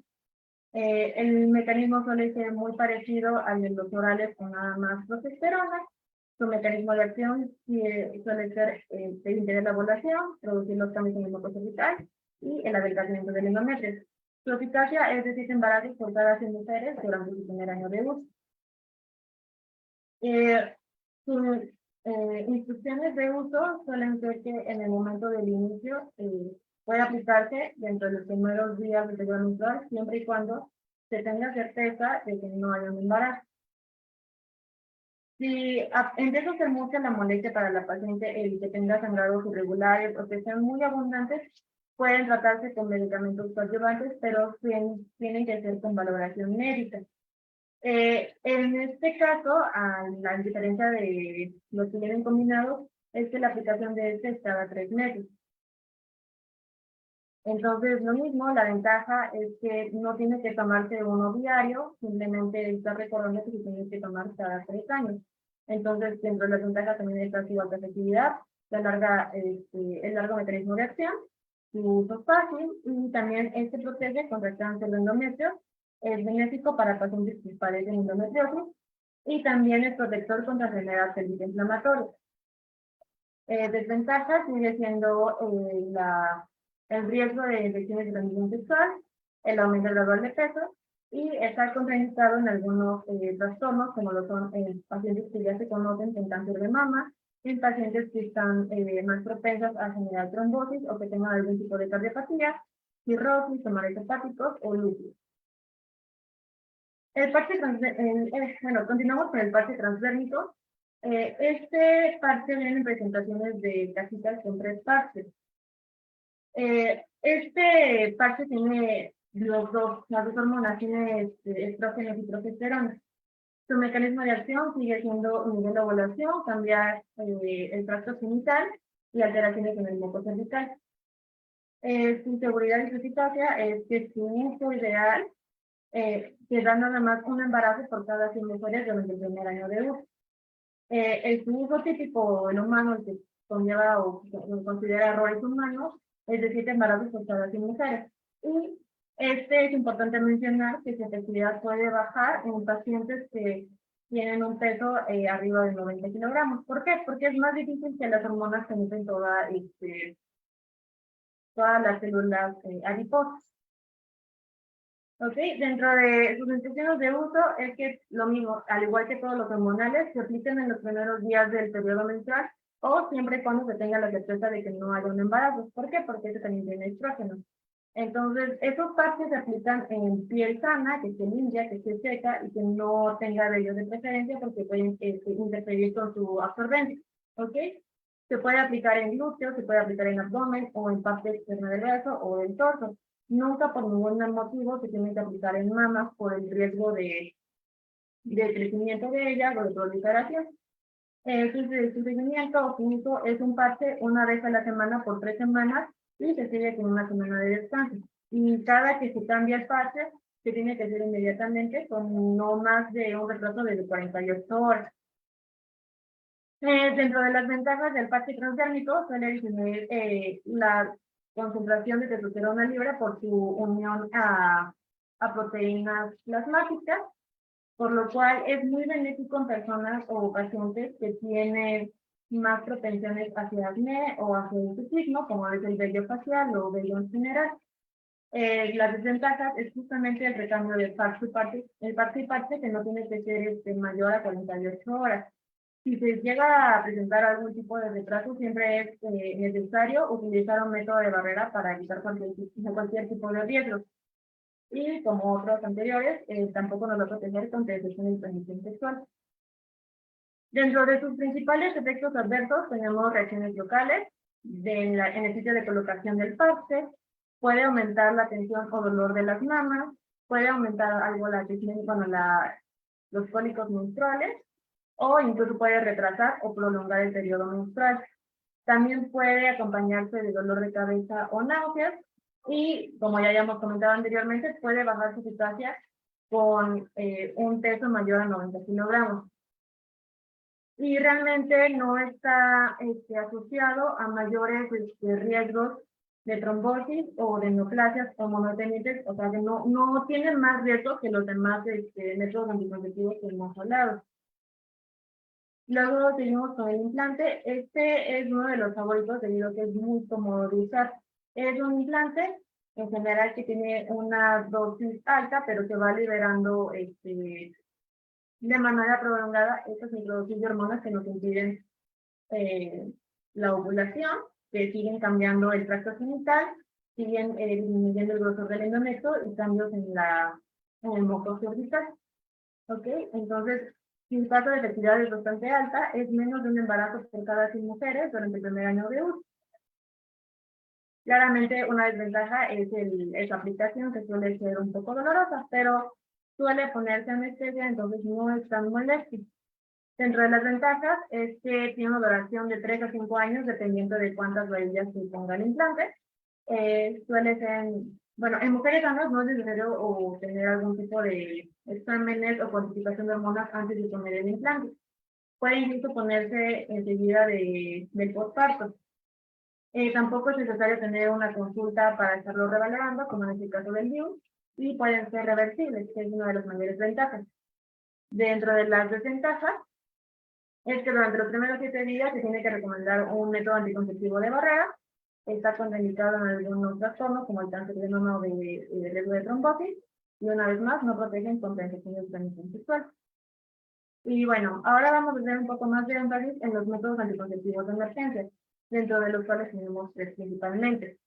El mecanismo suele ser muy parecido al de los orales con nada más progesterona. Su mecanismo de acción suele ser impedir la ovulación, producir los cambios en el moco cervical y el adelgazamiento del endometrio. Su eficacia es de 6 embarazos por cada 100 mujeres durante su primer año de uso. Sus instrucciones de uso suelen ser que en el momento del inicio puede aplicarse dentro de los primeros días del periodo menstrual, siempre y cuando se tenga certeza de que no haya un embarazo. Si empieza a ser mucha la molestia para la paciente el que tenga sangrados irregulares o que sean muy abundantes, pueden tratarse con medicamentos coadyuvantes, pero tienen que ser con valoración médica. En este caso, a la diferencia de los que vienen combinados, es que la aplicación de este es cada 3 meses. Entonces, lo mismo, la ventaja es que no tiene que tomarse uno diario, simplemente está recordando que se tiene que tomar cada 3 años. Entonces, dentro de las ventajas también está su alta efectividad, el largo mecanismo de acción, su uso fácil, y también este protege contra el cáncer de endometrio, es benéfico para pacientes que padecen endometriosis, y también es protector contra enfermedades células inflamatorias. Desventaja sigue siendo el riesgo de infecciones de transmisión sexual, el aumento gradual de peso y está contraindicado en algunos trastornos, como lo son en pacientes que ya se conocen en cáncer de mama, en pacientes que están más propensas a generar trombosis o que tengan algún tipo de cardiopatía, cirrosis, tumores hepáticos o lupus. Bueno, continuamos con el parche transdérmico. Este parche viene en presentaciones de cajitas con 3 parches. Este parche tiene las dos hormonas, tiene estrógenos y progesterona. Su mecanismo de acción sigue siendo nivel de ovulación, cambiar el tracto genital y alteraciones en el moco cervical. Su seguridad y su eficacia es que su uso ideal que da nada más un embarazo por cada 100 mujeres durante el primer año de uso. El uso típico en humano, el que conlleva o considera errores humanos, es de 7 embarazos por cada 100 mujeres. Y es importante mencionar que su efectividad puede bajar en pacientes que tienen un peso arriba de 90 kilogramos. ¿Por qué? Porque es más difícil que las hormonas penetren todas las células adiposas. Okay. Dentro de sus instrucciones de uso es que lo mismo, al igual que todos los hormonales, se aplican en los primeros días del periodo menstrual o siempre y cuando se tenga la certeza de que no haya un embarazo. ¿Por qué? Porque eso también tiene estrógenos. Entonces, esos parches se aplican en piel sana, que esté limpia, que esté seca y que no tenga vellos de preferencia porque pueden interferir con su absorbencia. ¿Ok? Se puede aplicar en glúteos, se puede aplicar en abdomen o en parte externa del brazo o del torso. Nunca por ningún motivo se tiene que aplicar en mamas por el riesgo de crecimiento de ellas o de proliferación. Su seguimiento o su uso es un parche una vez a la semana por 3 semanas y se sigue con una semana de descanso. Y cada que se cambia el parche, se tiene que hacer inmediatamente con no más de un retraso de 48 horas. Dentro de las ventajas del parche transdérmico suele disminuir la concentración de testosterona libre por su unión a proteínas plasmáticas, por lo cual es muy benéfico en personas o pacientes que tienen más propensiones hacia acné o hacia el bruxismo, como es el vello facial o vello en general. Las desventajas es justamente el recambio del parche y parche, el parche y parche que no tiene que ser mayor a 48 horas. Si se llega a presentar algún tipo de retraso, siempre es necesario utilizar un método de barrera para evitar cualquier tipo de riesgo. Y como otros anteriores, tampoco nos va a proteger contra infección y transmisión sexual. Dentro de sus principales efectos adversos tenemos reacciones locales en el sitio de colocación del parche, puede aumentar la tensión o dolor de las mamas, puede aumentar algo la tensión con los cólicos menstruales, o incluso puede retrasar o prolongar el periodo menstrual. También puede acompañarse de dolor de cabeza o náuseas y, como ya habíamos comentado anteriormente, puede bajar su eficacia con un peso mayor a 90 kilogramos. Y realmente no está asociado a mayores riesgos de trombosis o de neoplasias o monotenitis, o sea que no tiene más riesgo que los demás métodos anticonceptivos que hemos hablado. Luego seguimos con el implante. Este es uno de los favoritos debido a que es muy cómodo de usar. Es un implante en general que tiene una dosis alta, pero que va liberando de manera prolongada estas microdosis de hormonas que nos impiden la ovulación, que siguen cambiando el tracto genital, siguen disminuyendo el grosor del endometrio y cambios en el moco cervical. ¿Ok? Entonces, si el tasa de fertilidad es bastante alta, es menos de un embarazo por cada 100 mujeres durante el primer año de uso. Claramente, una desventaja es esa aplicación, que suele ser un poco dolorosa, pero suele ponerse anestesia, entonces no es tan molesto. Dentro de las ventajas es que tiene una duración de 3 a 5 años, dependiendo de cuántas varillas se ponga el implante. Suele ser, bueno, en mujeres sanas no es necesario tener algún tipo de exámenes o cuantificación de hormonas antes de poner el implante. Puede incluso ponerse enseguida del posparto. Tampoco es necesario tener una consulta para estarlo revalorando, como en el caso del DIU, y pueden ser reversibles, que es una de las mayores ventajas. Dentro de las desventajas, es que durante los primeros 7 días se tiene que recomendar un método anticonceptivo de barrera. Está contraindicado en algunos trastornos, como el cáncer de mama o de riesgo de trombosis, y una vez más no protegen contra infecciones de transmisión sexual. Y bueno, ahora vamos a hacer un poco más de énfasis en los métodos anticonceptivos de emergencia, dentro de los cuales tenemos 3 principalmente.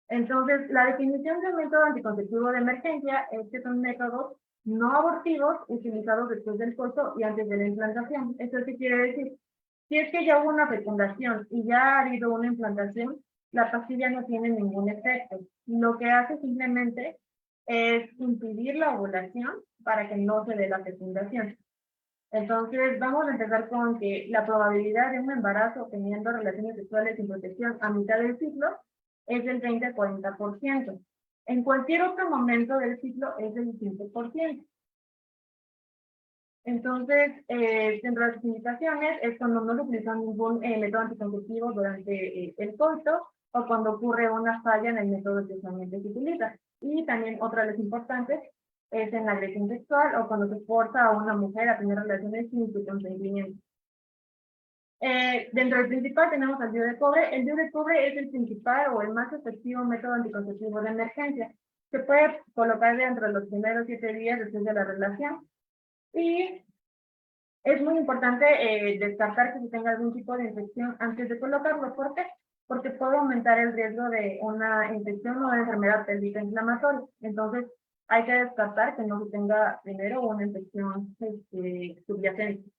Entonces, la definición de un método anticonceptivo de emergencia es que son métodos no abortivos utilizados después del coito y antes de la implantación. ¿Eso qué quiere decir? Si es que ya hubo una fecundación y ya ha habido una implantación, la pastilla no tiene ningún efecto. Lo que hace simplemente es impedir la ovulación para que no se dé la fecundación. Entonces, vamos a empezar con que la probabilidad de un embarazo teniendo relaciones sexuales sin protección a mitad del ciclo es del 30 a 40%. En cualquier otro momento del ciclo es del 5%. Entonces, dentro de las indicaciones es cuando no se utiliza ningún método anticonceptivo durante el coito o cuando ocurre una falla en el método que usualmente se utiliza. Y también otra de las importantes es en la agresión sexual o cuando se forza a una mujer a tener relaciones sin su consentimiento. Dentro del principal tenemos el DIU de cobre. El DIU de cobre es el principal o el más efectivo método anticonceptivo de emergencia. Se puede colocar dentro de los primeros 7 días después de la relación. Y es muy importante descartar que se tenga algún tipo de infección antes de colocarlo. ¿Por qué? Porque puede aumentar el riesgo de una infección o una enfermedad pélvica inflamatoria. Entonces, hay que descartar que no se tenga primero una infección subyacente.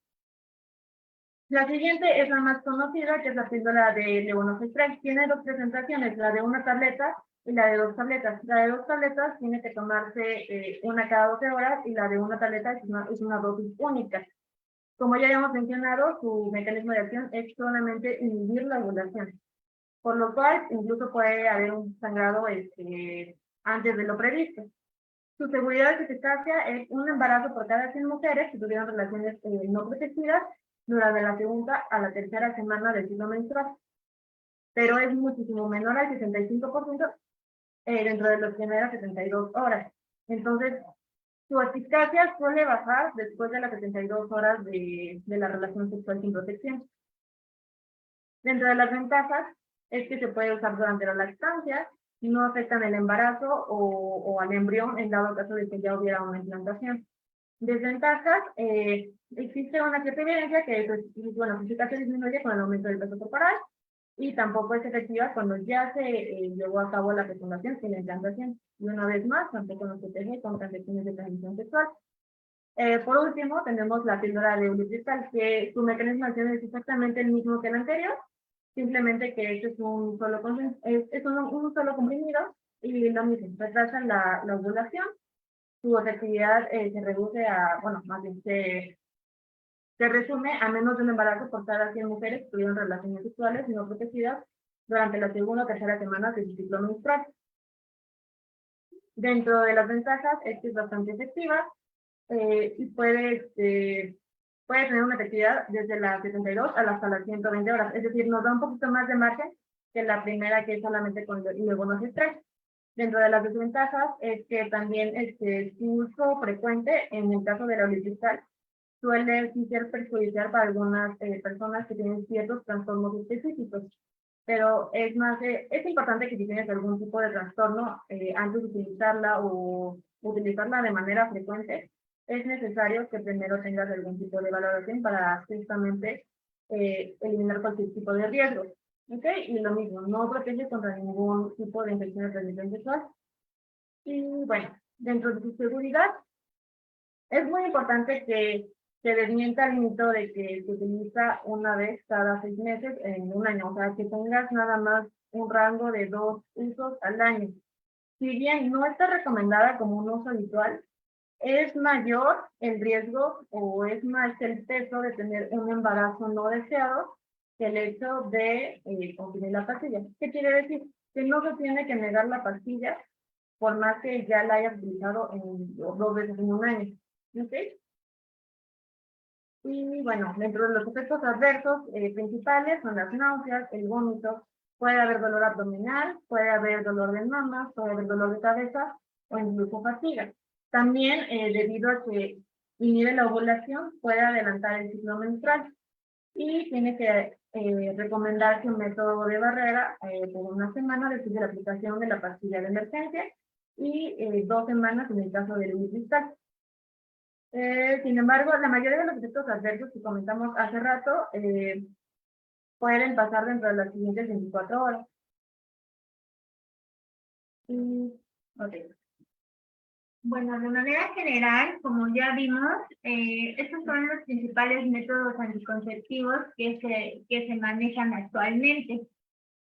La siguiente es la más conocida, que es la píldora de levonorgestrel. Tiene 2 presentaciones, la de una tableta y la de 2 tabletas. La de 2 tabletas tiene que tomarse una cada 12 horas y la de una tableta es una dosis única. Como ya habíamos mencionado, su mecanismo de acción es solamente inhibir la ovulación, por lo cual incluso puede haber un sangrado antes de lo previsto. Su seguridad de eficacia es un embarazo por cada 100 mujeres que tuvieron relaciones no protegidas durante la segunda a la tercera semana del ciclo menstrual, pero es muchísimo menor al 65% dentro de las primeras 72 horas. Entonces, su eficacia suele bajar después de las 72 horas de la relación sexual sin protección. Dentro de las ventajas es que se puede usar durante la lactancia, no afectan el embarazo o al embrión en dado caso de que ya hubiera una implantación. Desventajas, existe una cierta evidencia que su eficacia disminuye con el aumento del peso corporal y tampoco es efectiva cuando ya se llevó a cabo la fecundación sin la implantación. Y una vez más, tampoco nos protege contra infecciones de transmisión sexual. Por último, tenemos la píldora de Ulipristal, que su mecanismo de acción es exactamente el mismo que el anterior, simplemente que este es un solo, un solo comprimido y lo mismo, retrasa la ovulación, su efectividad se reduce a, bueno, más bien se resume a menos de un embarazo por cada 100 mujeres que tuvieron relaciones sexuales no protegidas durante la segunda o tercera semana de su ciclo menstrual. Dentro de las ventajas es que es bastante efectiva y puede tener una efectividad desde las 72 hasta las 120 horas. Es decir, nos da un poquito más de margen que la primera, que es solamente con luego estrés. Dentro de las desventajas es que también su uso frecuente en el caso de la Ulipristal suele ser perjudicial para algunas personas que tienen ciertos trastornos específicos. Pero es importante que si tienes algún tipo de trastorno, antes de utilizarla o utilizarla de manera frecuente, es necesario que primero tengas algún tipo de valoración para justamente eliminar cualquier tipo de riesgo. ¿Ok? Y lo mismo, no protege contra ningún tipo de infección de transmisión sexual. Y bueno, dentro de su seguridad, es muy importante que se desmienta el mito de que se utiliza una vez cada 6 meses en un año, o sea, que tengas nada más un rango de 2 usos al año. Si bien no está recomendada como un uso habitual, es mayor el riesgo o es más el peso de tener un embarazo no deseado que el hecho de consumir la pastilla. ¿Qué quiere decir? Que no se tiene que negar la pastilla por más que ya la hayas utilizado 2 veces en un año. ¿Ok? Y bueno, dentro de los efectos adversos principales son las náuseas, el vómito, puede haber dolor abdominal, puede haber dolor de mamas, puede haber dolor de cabeza o incluso fatiga. También, debido a que inhibe la ovulación, puede adelantar el ciclo menstrual y tiene que recomendarse un método de barrera por una semana después de la aplicación de la pastilla de emergencia y 2 semanas en el caso del Ulipristal. Sin embargo, la mayoría de los efectos adversos que comentamos hace rato pueden pasar dentro de las siguientes 24 horas. Okay. Bueno, de manera general, como ya vimos, estos son los principales métodos anticonceptivos que se manejan actualmente.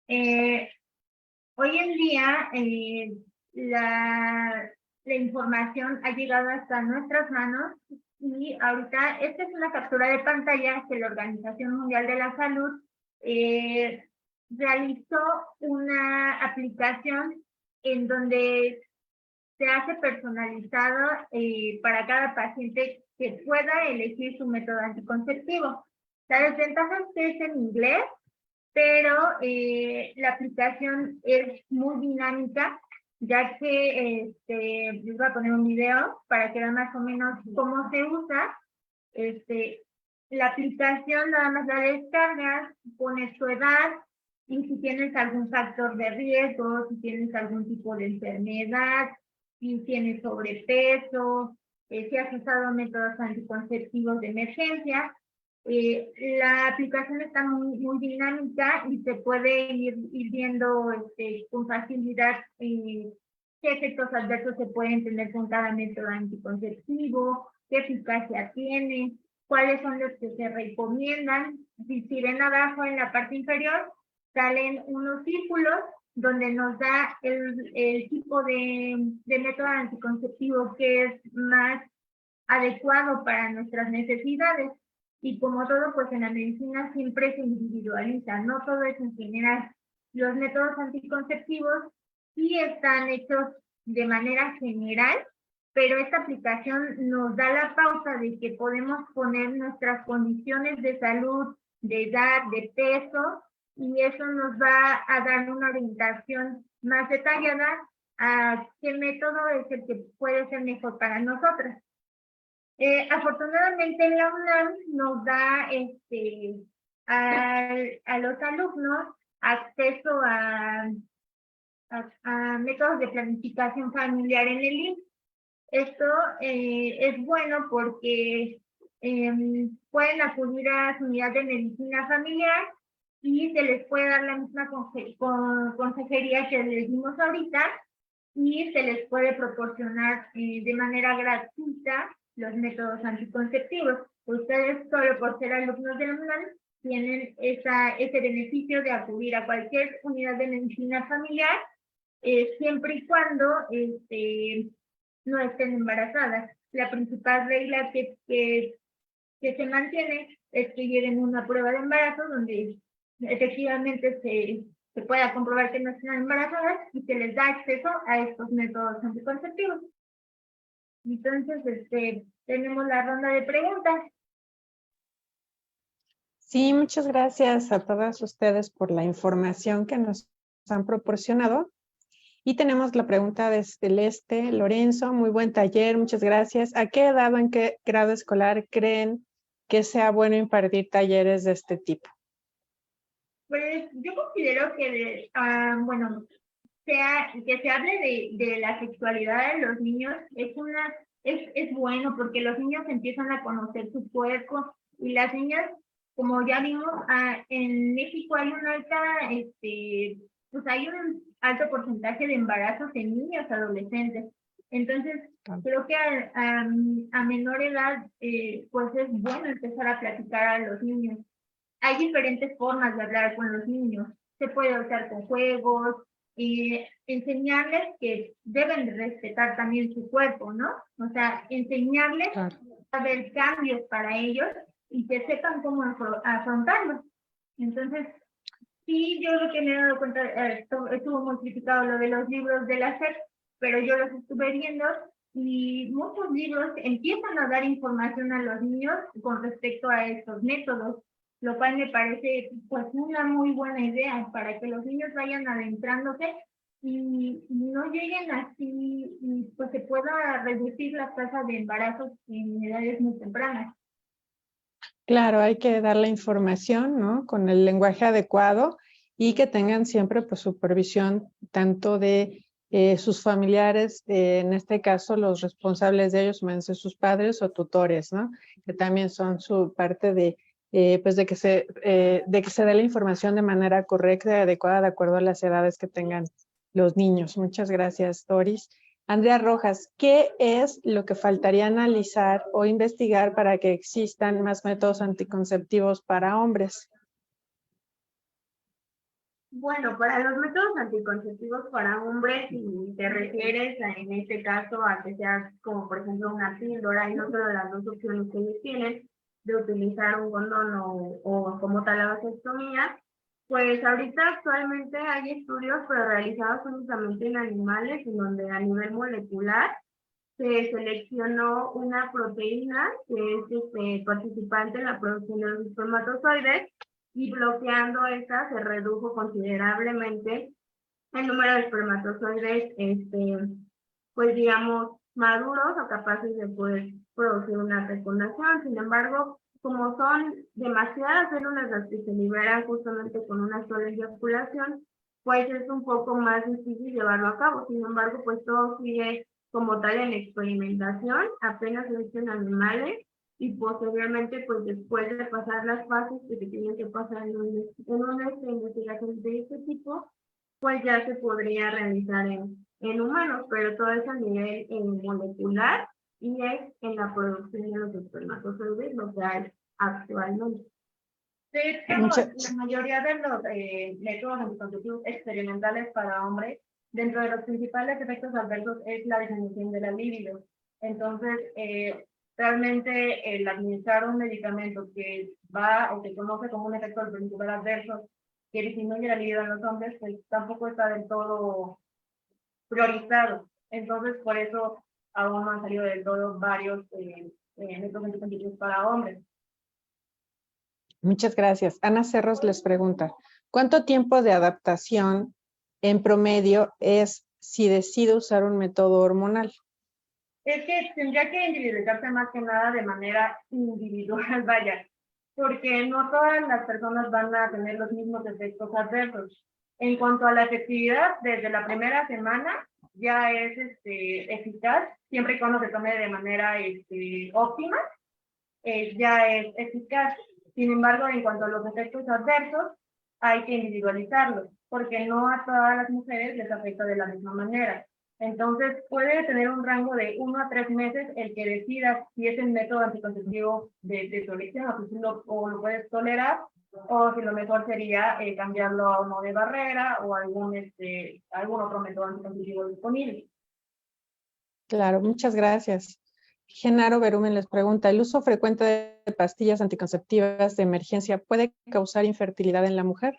Hoy en día, la información ha llegado hasta nuestras manos y ahorita esta es una captura de pantalla que la Organización Mundial de la Salud realizó una aplicación en donde se hace personalizado para cada paciente que pueda elegir su método anticonceptivo. La desventaja es que es en inglés, pero la aplicación es muy dinámica, ya que les voy a poner un video para que vean más o menos cómo se usa. La aplicación nada más la descargas, pones tu edad y si tienes algún factor de riesgo, si tienes algún tipo de enfermedad, si tienes sobrepeso, si has usado métodos anticonceptivos de emergencia. La aplicación está muy dinámica y se puede ir viendo con facilidad qué efectos adversos se pueden tener con cada método anticonceptivo, qué eficacia tiene, cuáles son los que se recomiendan. Si ven abajo en la parte inferior, salen unos círculos donde nos da el tipo de método anticonceptivo que es más adecuado para nuestras necesidades. Y como todo, pues en la medicina siempre se individualiza, no todo es en general. Los métodos anticonceptivos sí están hechos de manera general, pero esta aplicación nos da la pauta de que podemos poner nuestras condiciones de salud, de edad, de peso, y eso nos va a dar una orientación más detallada a qué método es el que puede ser mejor para nosotras. Afortunadamente la UNAM nos da a los alumnos acceso a métodos de planificación familiar en el IMSS. Esto es bueno porque pueden acudir a su unidad de medicina familiar y se les puede dar la misma consejería que les dimos ahorita, y se les puede proporcionar de manera gratuita los métodos anticonceptivos. Ustedes, solo por ser alumnos de la UNAM, tienen ese beneficio de acudir a cualquier unidad de medicina familiar, siempre y cuando no estén embarazadas. La principal regla que se mantiene es que lleven una prueba de embarazo donde efectivamente se pueda comprobar que no están embarazadas y se les da acceso a estos métodos anticonceptivos. Entonces, tenemos la ronda de preguntas. Sí, muchas gracias a todas ustedes por la información que nos han proporcionado. Y tenemos la pregunta de Celeste Lorenzo. Muy buen taller, muchas gracias. ¿A qué edad o en qué grado escolar creen que sea bueno impartir talleres de este tipo? Pues yo considero que, bueno, que se hable de la sexualidad de los niños es bueno, porque los niños empiezan a conocer su cuerpo, y las niñas, como ya vimos, en México hay pues hay un alto porcentaje de embarazos en niños adolescentes. Entonces, creo que a menor edad, pues es bueno empezar a platicar a los niños. Hay diferentes formas de hablar con los niños. Se puede usar con juegos, enseñarles que deben de respetar también su cuerpo, ¿no? O sea, enseñarles a ver cambios para ellos y que sepan cómo afrontarlos. Entonces, sí, yo lo que me he dado cuenta, estuvo muy criticado lo de los libros de la SEP, pero yo los estuve viendo y muchos libros empiezan a dar información a los niños con respecto a estos métodos, lo cual me parece pues una muy buena idea para que los niños vayan adentrándose y no lleguen así, y pues se pueda reducir la tasa de embarazos en edades muy tempranas. Claro, hay que dar la información, ¿no? Con el lenguaje adecuado y que tengan siempre pues, supervisión tanto de sus familiares, en este caso los responsables de ellos, pueden ser sus padres o tutores, ¿no? Que también son su parte de, pues de que se dé la información de manera correcta y adecuada de acuerdo a las edades que tengan los niños. Muchas gracias, Doris. Andrea Rojas, ¿qué es lo que faltaría analizar o investigar para que existan más métodos anticonceptivos para hombres? Bueno, para los métodos anticonceptivos para hombres, si te refieres en este caso a que sea como por ejemplo una píldora y no solo las dos opciones que ellos tienen de utilizar un condón o como tal la vasectomía, pues ahorita actualmente hay estudios pero realizados únicamente en animales, en donde a nivel molecular se seleccionó una proteína que es participante en la producción de los espermatozoides, y bloqueando esta se redujo considerablemente el número de espermatozoides, pues digamos, maduros o capaces de poder producir una fecundación. Sin embargo, como son demasiadas células las que se liberan justamente con una sola eyaculación, pues es un poco más difícil llevarlo a cabo. Sin embargo, pues todo sigue como tal en experimentación, apenas se hecho en animales, y posteriormente, pues después de pasar las fases que se tienen que pasar en una investigación de este tipo, pues ya se podría realizar en humanos, pero todo es a nivel molecular y es en la producción de los espermatozoides lo que hay actualmente. De hecho, la mayoría de los métodos anticonceptivos experimentales para hombres, dentro de los principales efectos adversos es la disminución de la libido. Entonces, realmente el administrar un medicamento que va o que conoce como un efecto principal adverso que disminuye la libido en los hombres, pues tampoco está del todo priorizado. Entonces, por eso aún no han salido del todo varios métodos anticonceptivos para hombres. Muchas gracias. Ana Cerros les pregunta, ¿cuánto tiempo de adaptación en promedio es si decido usar un método hormonal? Es que tendría que individualizarse más que nada de manera individual, vaya, porque no todas las personas van a tener los mismos efectos adversos. En cuanto a la efectividad, desde la primera semana ya es eficaz, siempre y cuando se tome de manera óptima, ya es eficaz. Sin embargo, en cuanto a los efectos adversos, hay que individualizarlos, porque no a todas las mujeres les afecta de la misma manera. Entonces, puede tener un rango de 1 a 3 meses el que decida si es el método anticonceptivo de tu elección o lo puedes tolerar, o si lo mejor sería cambiarlo a uno de barrera o algún otro método anticonceptivo disponible. Claro, muchas gracias. Genaro Berumen les pregunta, ¿el uso frecuente de pastillas anticonceptivas de emergencia puede causar infertilidad en la mujer?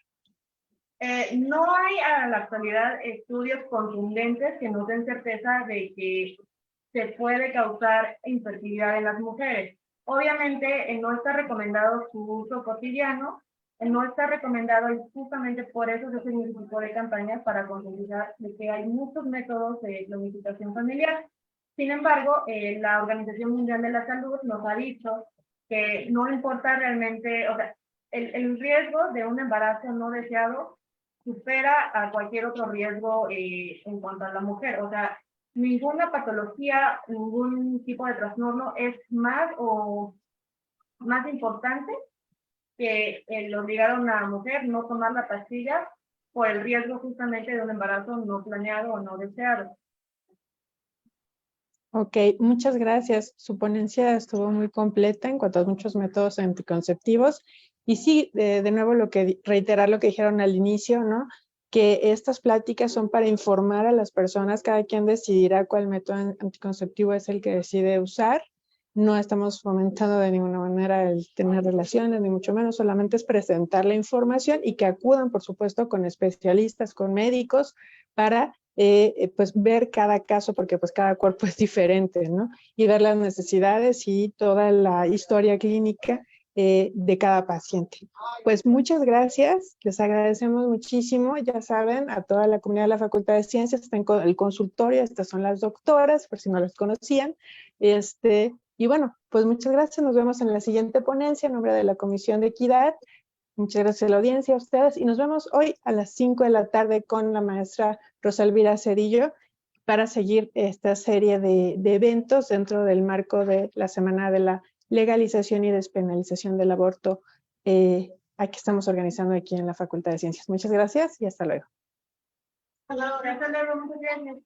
No hay a la actualidad estudios contundentes que nos den certeza de que se puede causar infertilidad en las mujeres. Obviamente no está recomendado su uso cotidiano, no está recomendado y justamente por eso se hacen ese tipo de campañas para concientizar de que hay muchos métodos de planificación familiar. Sin embargo, la Organización Mundial de la Salud nos ha dicho que no importa realmente, o sea, el riesgo de un embarazo no deseado supera a cualquier otro riesgo en cuanto a la mujer. O sea, ninguna patología, ningún tipo de trastorno es más importante que el obligar a una mujer no tomar la pastilla por el riesgo justamente de un embarazo no planeado o no deseado. Ok, muchas gracias. Su ponencia estuvo muy completa en cuanto a muchos métodos anticonceptivos. Y sí, de nuevo reiterar lo que dijeron al inicio, ¿no? Que estas pláticas son para informar a las personas, cada quien decidirá cuál método anticonceptivo es el que decide usar. No estamos fomentando de ninguna manera el tener relaciones, ni mucho menos, solamente es presentar la información y que acudan, por supuesto, con especialistas, con médicos, para pues ver cada caso, porque pues cada cuerpo es diferente, ¿no? Y ver las necesidades y toda la historia clínica de cada paciente. Pues muchas gracias, les agradecemos muchísimo, ya saben, a toda la comunidad de la Facultad de Ciencias, está en el consultorio, estas son las doctoras, por si no las conocían, y bueno, pues muchas gracias, nos vemos en la siguiente ponencia en nombre de la Comisión de Equidad. Muchas gracias a la audiencia, a ustedes, y nos vemos hoy a las 5 de la tarde con la maestra Rosa Elvira Cedillo para seguir esta serie de eventos dentro del marco de la Semana de la Legalización y Despenalización del Aborto que estamos organizando aquí en la Facultad de Ciencias. Muchas gracias y hasta luego. Hasta luego, muchas gracias.